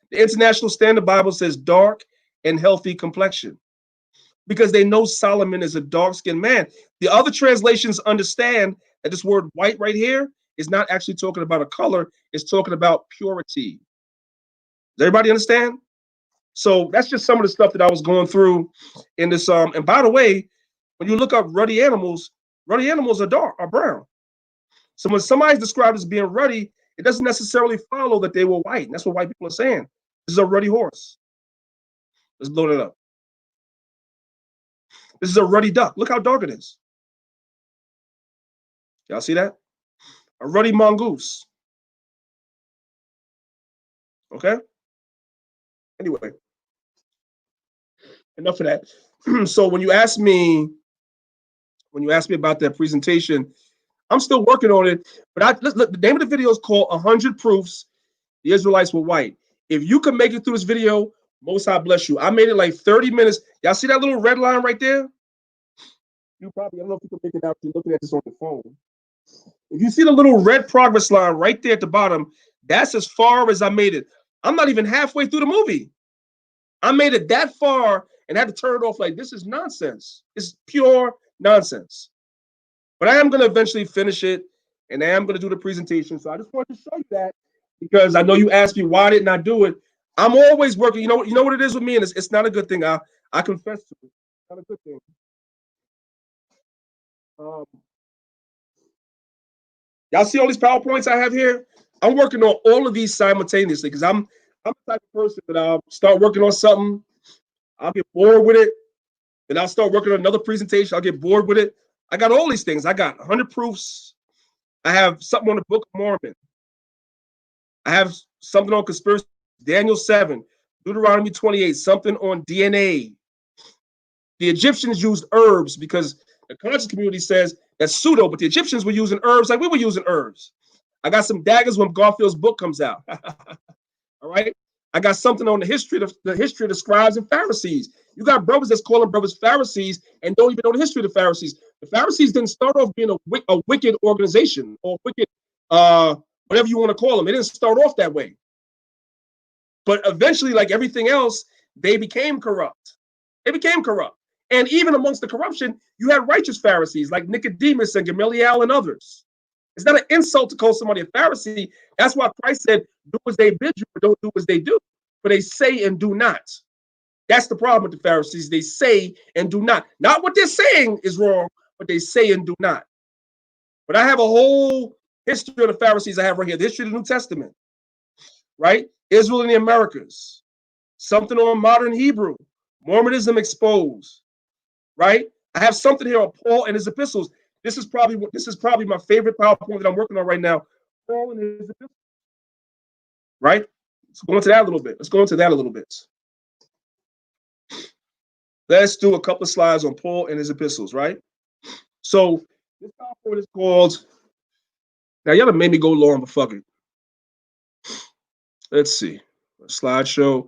The International Standard Bible says dark and healthy complexion because they know Solomon is a dark-skinned man. The other translations understand that this word white right here is not actually talking about a color. It's talking about purity. Does everybody understand? So that's just some of the stuff that I was going through in this. And by the way, when you look up ruddy animals are dark, are brown. So when somebody's described as being ruddy, it doesn't necessarily follow that they were white. And that's what white people are saying. This is a ruddy horse. Let's load it up. This is a ruddy duck. Look how dark it is. Y'all see that? A ruddy mongoose. Okay? Anyway, enough of that. So when you ask me about that presentation, I'm still working on it. But look, the name of the video is called 100 Proofs the Israelites Were White. If you can make it through this video, Most High bless you. I made it like 30 minutes. Y'all see that little red line right there? You probably, I don't know if you can make it out. You're looking at this on your phone. If you see the little red progress line right there at the bottom, that's as far as I made it. I'm not even halfway through the movie. I made it that far and had to turn it off like, this is nonsense. It's pure nonsense. But I am going to eventually finish it, and I am going to do the presentation. So I just wanted to show you that because I know you asked me why didn't I do it. I'm always working. You know what it is with me, and it's not a good thing. I confess to it. It's not a good thing. Y'all see all these PowerPoints I have here? I'm working on all of these simultaneously because I'm the type of person that I'll start working on something, I'll get bored with it, then I'll start working on another presentation, I'll get bored with it. I got all these things. I got 100 proofs. I have something on the Book of Mormon. I have something on conspiracy, Daniel 7, Deuteronomy 28, something on DNA. The Egyptians used herbs because the conscious community says that's pseudo, but the Egyptians were using herbs like we were using herbs. I got some daggers when Garfield's book comes out. All right. I got something on the history of the scribes and Pharisees. You got brothers that's calling brothers Pharisees and don't even know the history of the Pharisees. The Pharisees didn't start off being a wicked organization or wicked, whatever you want to call them. It didn't start off that way. But eventually, like everything else, they became corrupt. They became corrupt. And even amongst the corruption, you had righteous Pharisees like Nicodemus and Gamaliel and others. It's not an insult to call somebody a Pharisee. That's why Christ said, do as they bid you, but don't do as they do. For they say and do not. That's the problem with the Pharisees. They say and do not. Not what they're saying is wrong, but they say and do not. But I have a whole history of the Pharisees I have right here. The history of the New Testament, right? Israel in the Americas. Something on modern Hebrew. Mormonism exposed, right? I have something here on Paul and his epistles. This is probably my favorite PowerPoint that I'm working on right now. Paul and his epistles, right? Let's go into that a little bit. Let's do a couple of slides on Paul and his epistles, right? So this PowerPoint is called. Now y'all made me go long, but fuck it. Let's see. A slideshow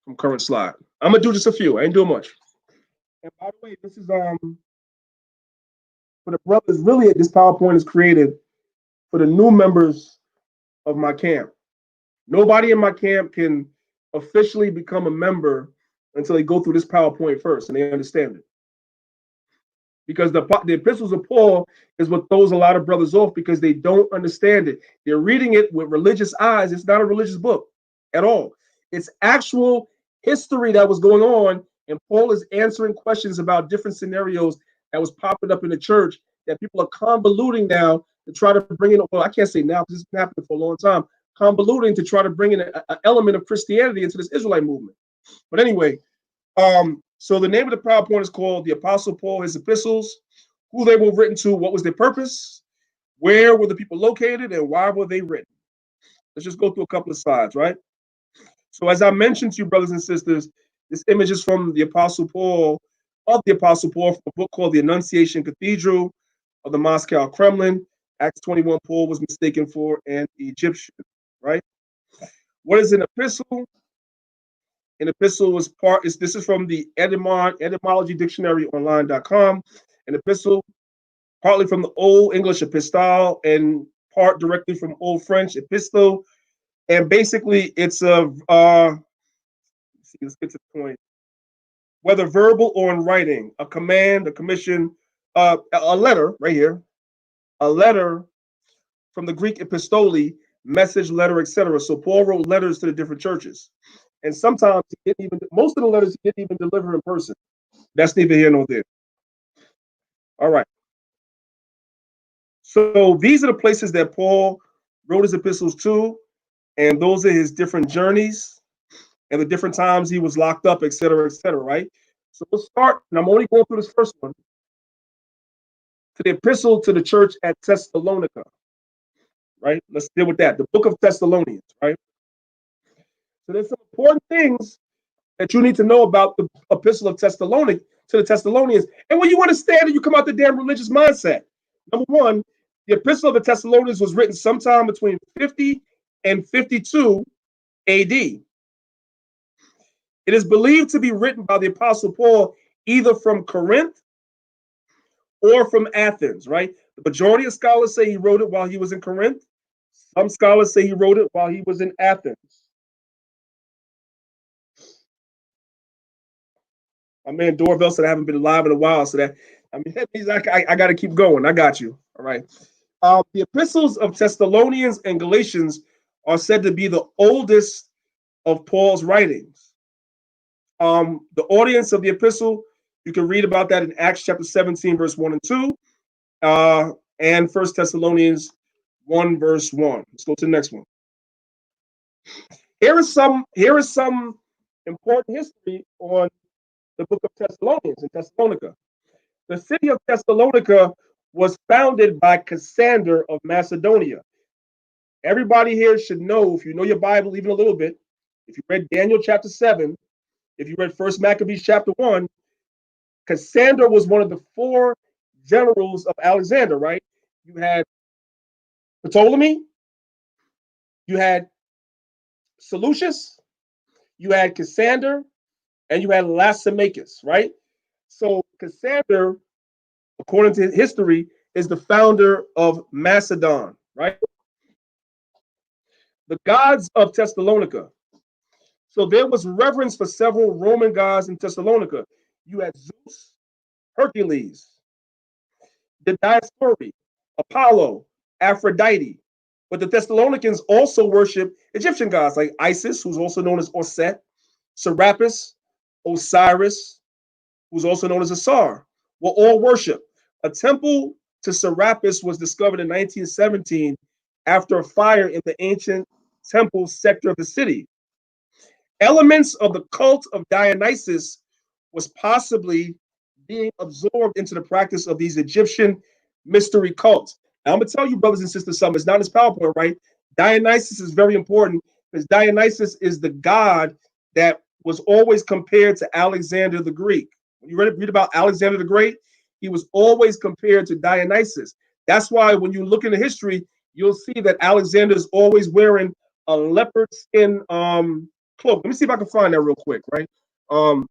from current slide. I'm gonna do just a few. I ain't doing much. And by the way, this is for the brothers. Really, this PowerPoint is created for the new members of my camp. Nobody in my camp can officially become a member until they go through this PowerPoint first and they understand it. Because the epistles of Paul is what throws a lot of brothers off because they don't understand it. They're reading it with religious eyes. It's not a religious book at all. It's actual history that was going on, and Paul is answering questions about different scenarios that was popping up in the church that people are convoluting now to try to bring in. Well, I can't say now because it's been happening for a long time. Convoluting to try to bring in an element of Christianity into this Israelite movement. But anyway, so the name of the PowerPoint is called The Apostle Paul, His Epistles, who they were written to, what was their purpose, where were the people located, and why were they written? Let's just go through a couple of slides, right? So as I mentioned to you, brothers and sisters, this image is from the Apostle Paul, from a book called The Annunciation Cathedral of the Moscow Kremlin. Acts 21, Paul was mistaken for an Egyptian, right? What is an epistle? An epistle this is from the etymology dictionary online.com. An epistle, partly from the Old English epistole and part directly from Old French epistle. And basically it's let's get to the point. Whether verbal or in writing, a command, a commission, a letter right here, a letter from the Greek epistole, message, letter, etc. So Paul wrote letters to the different churches. And sometimes most of the letters he didn't even deliver in person. That's neither here nor there. All right. So these are the places that Paul wrote his epistles to, and those are his different journeys and the different times he was locked up, et cetera, right? So we'll start, and I'm only going through this first one, to the epistle to the church at Thessalonica, right? Let's deal with that. The book of Thessalonians, right? So there's some important things that you need to know about the epistle of Thessalonica to the Thessalonians. And when you understand it, you come out the damn religious mindset. Number one, the epistle of the Thessalonians was written sometime between 50 and 52 AD. It is believed to be written by the Apostle Paul either from Corinth or from Athens, right? The majority of scholars say he wrote it while he was in Corinth. Some scholars say he wrote it while he was in Athens. My man Doorbell said I haven't been live in a while, so that means I got to keep going. I got you. All right. The epistles of Thessalonians and Galatians are said to be the oldest of Paul's writings. The audience of the epistle, you can read about that in Acts chapter 17, verse 1 and 2, and 1 Thessalonians 1, verse 1. Let's go to the next one. Here is some important history on the book of Thessalonians in Thessalonica. The city of Thessalonica was founded by Cassander of Macedonia. Everybody here should know, if you know your Bible even a little bit, if you read Daniel chapter 7, if you read 1 Maccabees chapter 1, Cassander was one of the 4 generals of Alexander, right? You had Ptolemy, you had Seleucus, you had Cassander, and you had Lysimachus, right? So Cassander, according to history, is the founder of Macedon, right? The gods of Thessalonica. So there was reverence for several Roman gods in Thessalonica. You had Zeus, Hercules, the Dioscuri, Apollo, Aphrodite. But the Thessalonians also worship Egyptian gods like Isis, who's also known as Osset, Serapis, Osiris, who's also known as Asar, were all worshipped. A temple to Serapis was discovered in 1917 after a fire in the ancient temple sector of the city. Elements of the cult of Dionysus was possibly being absorbed into the practice of these Egyptian mystery cults. Now, I'm going to tell you, brothers and sisters, something. It's not his PowerPoint, right? Dionysus is very important because Dionysus is the god that was always compared to Alexander the Greek. When you read about Alexander the Great, he was always compared to Dionysus. That's why when you look into history, you'll see that Alexander is always wearing a leopard skin cloak. Let me see if I can find that real quick, right?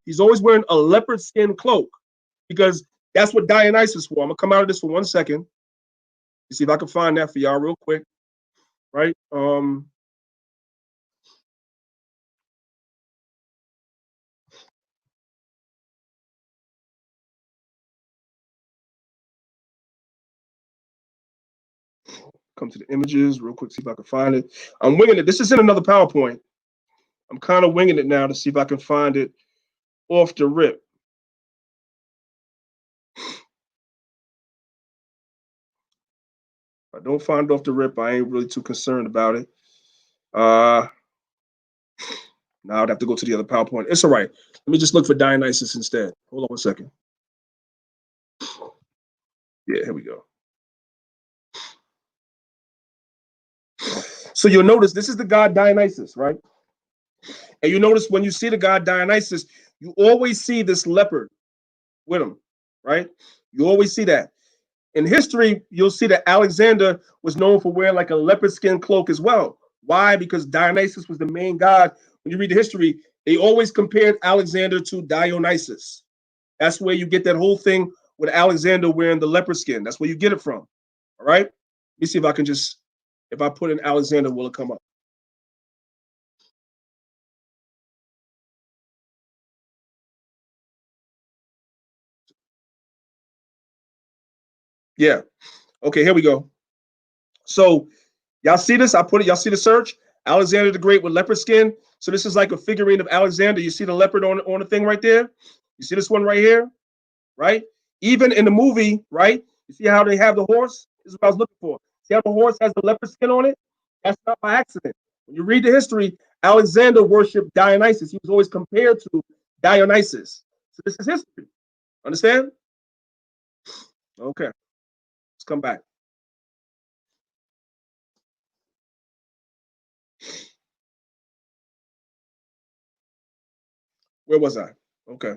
He's always wearing a leopard skin cloak because that's what Dionysus wore. I'm gonna come out of this for 1 second. See if I can find that for y'all real quick, right? Come to the images real quick, see if I can find it. I'm winging it. This is in another PowerPoint. I'm kind of winging it now to see if I can find it off the rip. If I don't find it off the rip, I ain't really too concerned about it. Now I'd have to go to the other PowerPoint. It's all right. Let me just look for Dionysus instead. Hold on 1 second. Yeah, here we go. So you'll notice this is the god Dionysus, right? And you notice when you see the god Dionysus, you always see this leopard with him, right? You always see that. In history, you'll see that Alexander was known for wearing like a leopard skin cloak as well. Why? Because Dionysus was the main god. When you read the history, they always compared Alexander to Dionysus. That's where you get that whole thing with Alexander wearing the leopard skin. That's where you get it from. All right? Let me see if I can just, if I put in Alexander, will it come up? Yeah. Okay, here we go. So y'all see this? I put it, y'all see the search? Alexander the Great with leopard skin. So this is like a figurine of Alexander. You see the leopard on the thing right there? You see this one right here? Right? Even in the movie, right? You see how they have the horse? This is what I was looking for. See how the horse has the leopard skin on it? That's not by accident. When you read the history, Alexander worshipped Dionysus. He was always compared to Dionysus. So this is history. Understand? Okay. Let's come back. Where was I? Okay.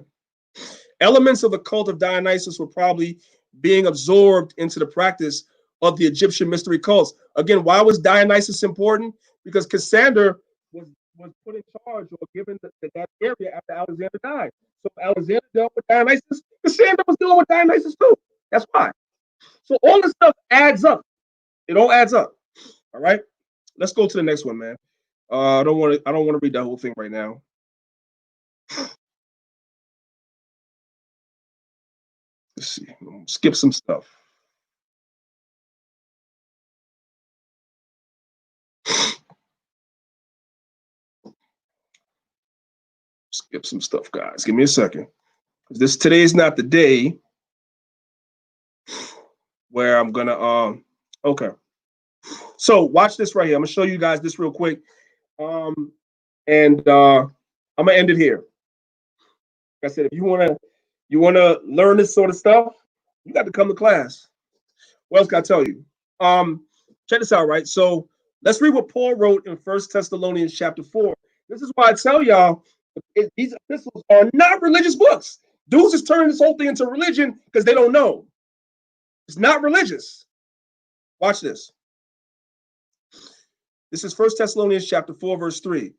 Elements of the cult of Dionysus were probably being absorbed into the practice of the Egyptian mystery cults. Again, why was Dionysus important? Because Cassander was put in charge or given that area after Alexander died. So if Alexander dealt with Dionysus, Cassander was dealing with Dionysus too. That's why. So all this stuff adds up. It all adds up. All right. Let's go to the next one, man. I don't want to read that whole thing right now. Let's see. Skip some stuff. Skip some stuff, guys. Give me a second. Today is not the day where I'm gonna okay. So watch this right here. I'm gonna show you guys this real quick. And I'm gonna end it here. Like I said, if you wanna learn this sort of stuff, you got to come to class. What else can I tell you? Check this out, right? So let's read what Paul wrote in 1 Thessalonians chapter 4. This is why I tell y'all these epistles are not religious books. Dudes is turning this whole thing into religion because they don't know. It's not religious. Watch this. This is 1 Thessalonians chapter 4, verse 3.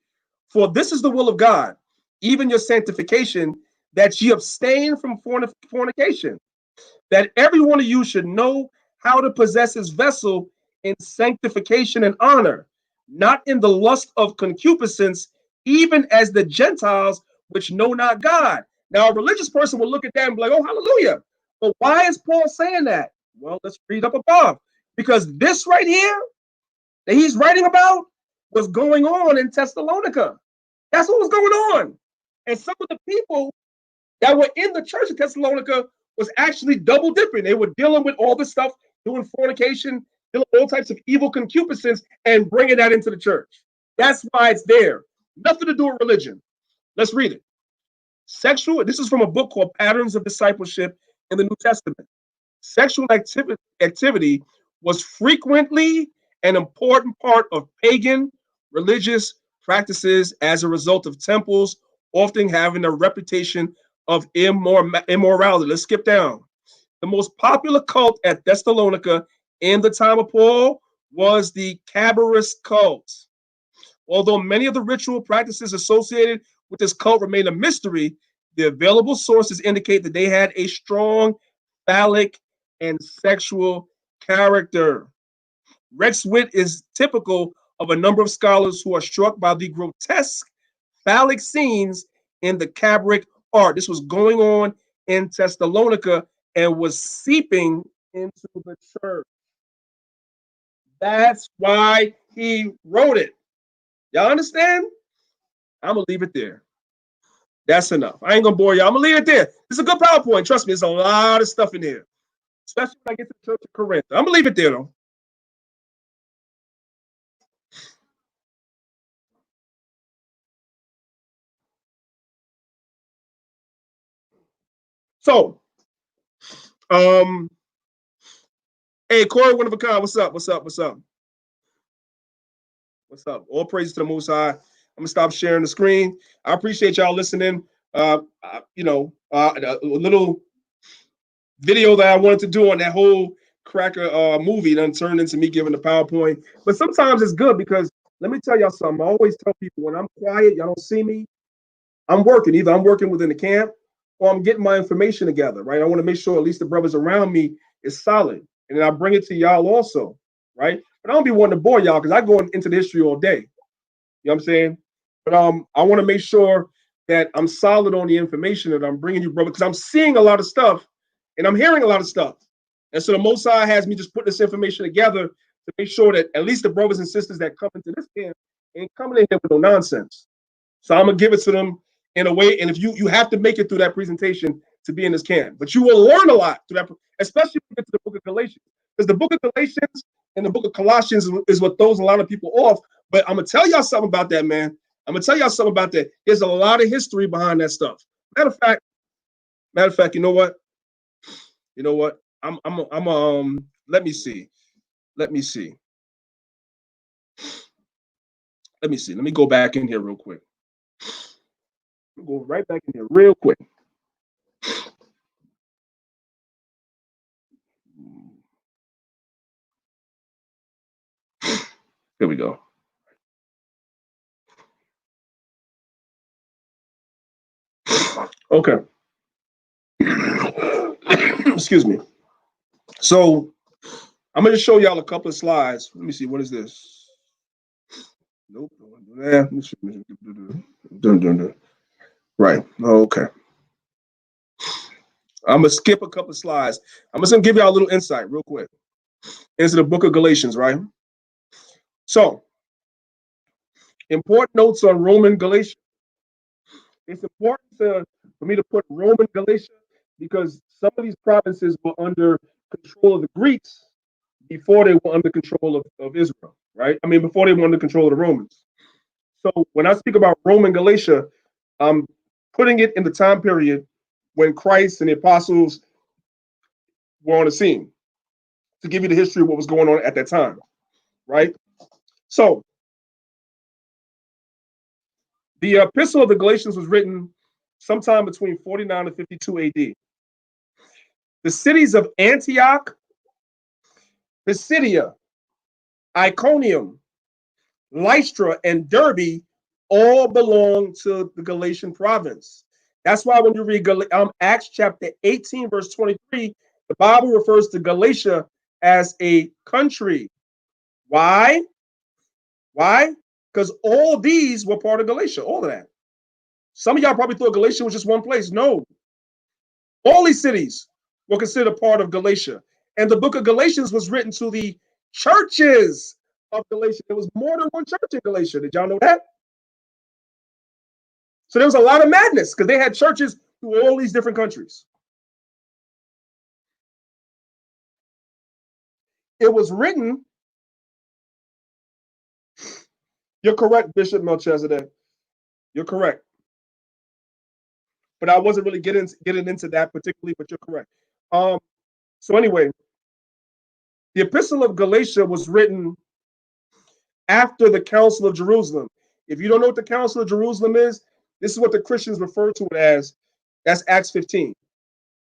For this is the will of God, even your sanctification, that ye abstain from fornication, that every one of you should know how to possess his vessel in sanctification and honor, not in the lust of concupiscence, even as the Gentiles which know not God. Now, a religious person will look at that and be like, oh, hallelujah. But why is Paul saying that? Well, let's read up above. Because this right here that he's writing about was going on in Thessalonica. That's what was going on. And some of the people that were in the church of Thessalonica was actually double dipping. They were dealing with all this stuff, doing fornication, doing all types of evil concupiscence, and bringing that into the church. That's why it's there. Nothing to do with religion. Let's read it. This is from a book called Patterns of Discipleship in the New Testament. Sexual activity was frequently an important part of pagan religious practices as a result of temples often having a reputation of immorality. Let's skip down. The most popular cult at Thessalonica in the time of Paul was the Cabarist cult. Although many of the ritual practices associated with this cult remain a mystery, the available sources indicate that they had a strong phallic and sexual character. Rex Witt is typical of a number of scholars who are struck by the grotesque phallic scenes in the Cabric art. This was going on in Thessalonica and was seeping into the church. That's why he wrote it. Y'all understand? I'm going to leave it there. That's enough. I ain't going to bore y'all. I'm going to leave it there. It's a good PowerPoint. Trust me, there's a lot of stuff in here, especially when I get to the Church of Corinth. I'm going to leave it there, though. So, hey, Corey, one of a kind. What's up? What's up? What's up? What's up? All praise to the Most High. I'm gonna stop sharing the screen. I appreciate y'all listening. A little video that I wanted to do on that whole cracker movie then turned into me giving the PowerPoint. But sometimes it's good because let me tell y'all something. I always tell people when I'm quiet, y'all don't see me. I'm working. Either I'm working within the camp or I'm getting my information together, right? I want to make sure at least the brothers around me is solid. And then I bring it to y'all also, right? But I don't be wanting to bore y'all because I go into the history all day. You know what I'm saying? But I want to make sure that I'm solid on the information that I'm bringing you, brother, because I'm seeing a lot of stuff and I'm hearing a lot of stuff. And so the Most High has me just put this information together to make sure that at least the brothers and sisters that come into this camp ain't coming in here with no nonsense. So I'm going to give it to them in a way. And if you have to make it through that presentation to be in this camp, but you will learn a lot through that, especially when you get to the book of Galatians, because the book of Galatians and the book of Colossians is what throws a lot of people off. But I'm going to tell y'all something about that, man. I'm going to tell y'all something about that. There's a lot of history behind that stuff. Matter of fact, you know what? Let me see. Let me go back in here real quick. Go right back in here real quick. Here we go. Okay. Excuse me. So I'm going to show y'all a couple of slides. Let me see. What is this? Nope. Right. Okay. I'm going to skip a couple of slides. I'm just going to give y'all a little insight real quick into the book of Galatians, right? So, important notes on Roman Galatia. It's important for me to put Roman Galatia because some of these provinces were under control of the Greeks before they were under control of Israel, right? I mean, before they were under control of the Romans. So when I speak about Roman Galatia, I'm putting it in the time period when Christ and the apostles were on the scene to give you the history of what was going on at that time, right? So the epistle of the Galatians was written sometime between 49 and 52 AD. The cities of Antioch, Pisidia, Iconium, Lystra, and Derbe all belong to the Galatian province. That's why when you read Acts chapter 18, verse 23, the Bible refers to Galatia as a country. Why? Because all these were part of Galatia, all of that. Some of y'all probably thought Galatia was just one place. No. All these cities were considered part of Galatia. And the book of Galatians was written to the churches of Galatia. There was more than one church in Galatia. Did y'all know that? So there was a lot of madness because they had churches through all these different countries. It was written. You're correct, Bishop Melchizedek. You're correct. But I wasn't really getting into that particularly, but you're correct. So anyway, the Epistle of Galatia was written after the Council of Jerusalem. If you don't know what the Council of Jerusalem is, this is what the Christians refer to it as. That's Acts 15.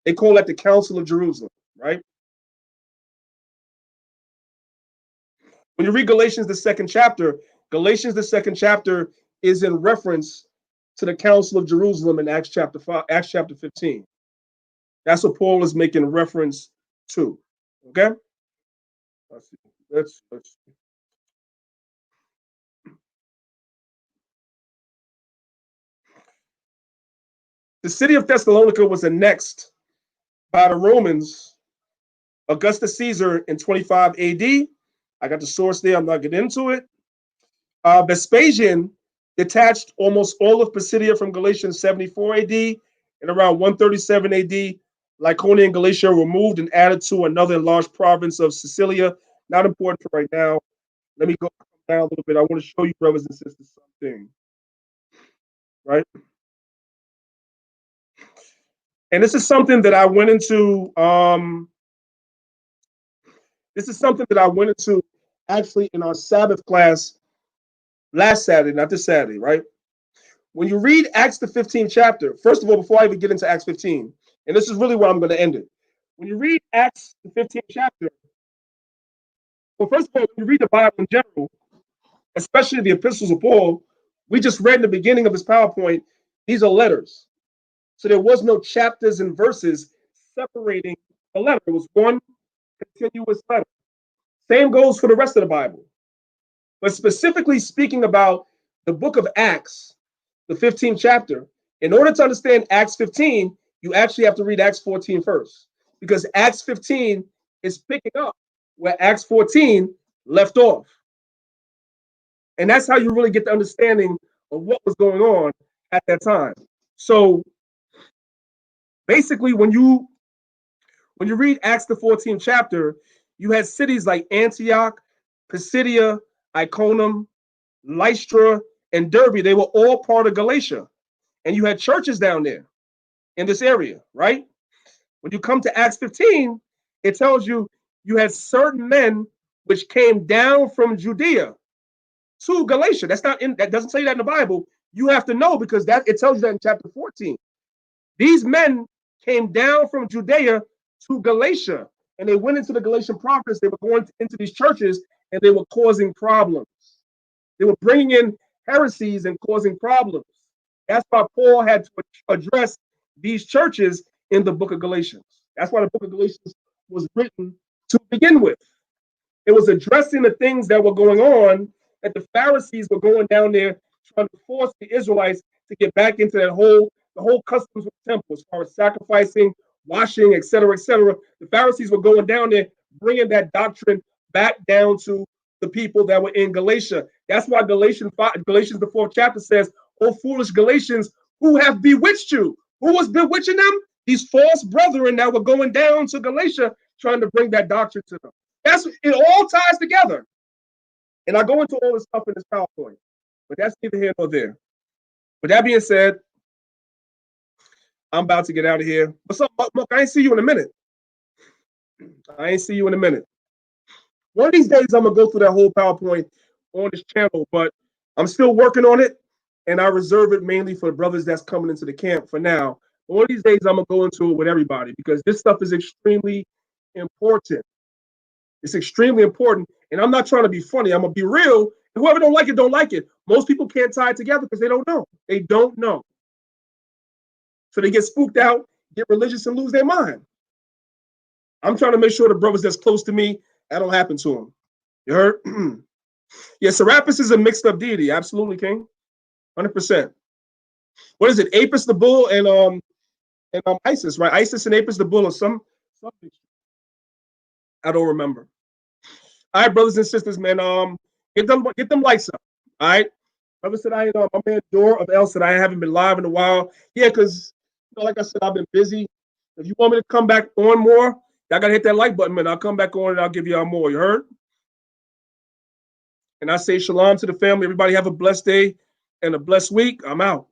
They call that the Council of Jerusalem, right? When you read Galatians, the second chapter, Galatians, the second chapter is in reference to the Council of Jerusalem in Acts chapter 5, Acts chapter 15. That's what Paul is making reference to. Okay? Let's see. Let's see. The city of Thessalonica was annexed by the Romans, Augustus Caesar, in 25 AD. I got the source there. I'm not getting into it. Vespasian detached almost all of Pisidia from Galatia in 74 AD. And around 137 AD, Lycaonia and Galatia were moved and added to another enlarged province of Sicilia. Not important for right now. Let me go down a little bit. I want to show you, brothers and sisters, something. Right? And this is something that I went into. This is something that I went into actually in our Sabbath class last Saturday, not this Saturday, right? When you read Acts the 15th chapter, first of all, before I even get into Acts 15, and this is really where I'm going to end it. When you read Acts the 15th chapter, well, first of all, when you read the Bible in general, especially the epistles of Paul, we just read in the beginning of his PowerPoint, these are letters. So there was no chapters and verses separating the letter. It was one continuous letter. Same goes for the rest of the Bible. But specifically speaking about the book of Acts, the 15th chapter, in order to understand Acts 15, you actually have to read Acts 14 first. Because Acts 15 is picking up where Acts 14 left off. And that's how you really get the understanding of what was going on at that time. So basically, when you read Acts the 14th chapter, you had cities like Antioch, Pisidia, Iconium, Lystra, and Derbe. They were all part of Galatia. And you had churches down there in this area, right? When you come to Acts 15, it tells you you had certain men which came down from Judea to Galatia. That doesn't say that in the Bible. You have to know because it tells you that in chapter 14. These men came down from Judea to Galatia, and they went into the Galatian province. They were going into these churches, and they were causing problems. They were bringing in heresies and causing problems. That's why Paul had to address these churches in the book of Galatians. That's why the book of Galatians was written to begin with. It was addressing the things that were going on, that the Pharisees were going down there trying to force the Israelites to get back into the whole customs of the temple, as far as sacrificing, washing, etc., etc. The Pharisees were going down there, bringing that doctrine back down to the people that were in Galatia. That's why Galatians, the 4th chapter says, "O foolish Galatians, who have bewitched you?" Who was bewitching them? These false brethren that were going down to Galatia, trying to bring that doctrine to them. It all ties together. And I go into all this stuff in this PowerPoint, but that's neither here nor there. With that being said, I'm about to get out of here. What's up, Muck? I ain't see you in a minute. One of these days, I'm going to go through that whole PowerPoint on this channel, but I'm still working on it, and I reserve it mainly for the brothers that's coming into the camp for now. But one of these days, I'm going to go into it with everybody because this stuff is extremely important. It's extremely important, and I'm not trying to be funny. I'm going to be real. Whoever don't like it, don't like it. Most people can't tie it together because they don't know. They don't know. So they get spooked out, get religious, and lose their mind. I'm trying to make sure the brothers that's close to me, that don't happen to them. You heard? Yeah, Serapis is a mixed up deity. Absolutely, King. 100%. what is it? Apis the Bull and Isis, right? Isis and Apis the Bull or some I don't remember. All right, brothers and sisters, man. Get them lights up. All right. Brother said my man Door of El said I haven't been live in a while. Yeah, because like I said, I've been busy. If you want me to come back on more, y'all gotta hit that like button, man. I'll come back on and I'll give y'all more. You heard? And I say shalom to the family. Everybody have a blessed day and a blessed week. I'm out.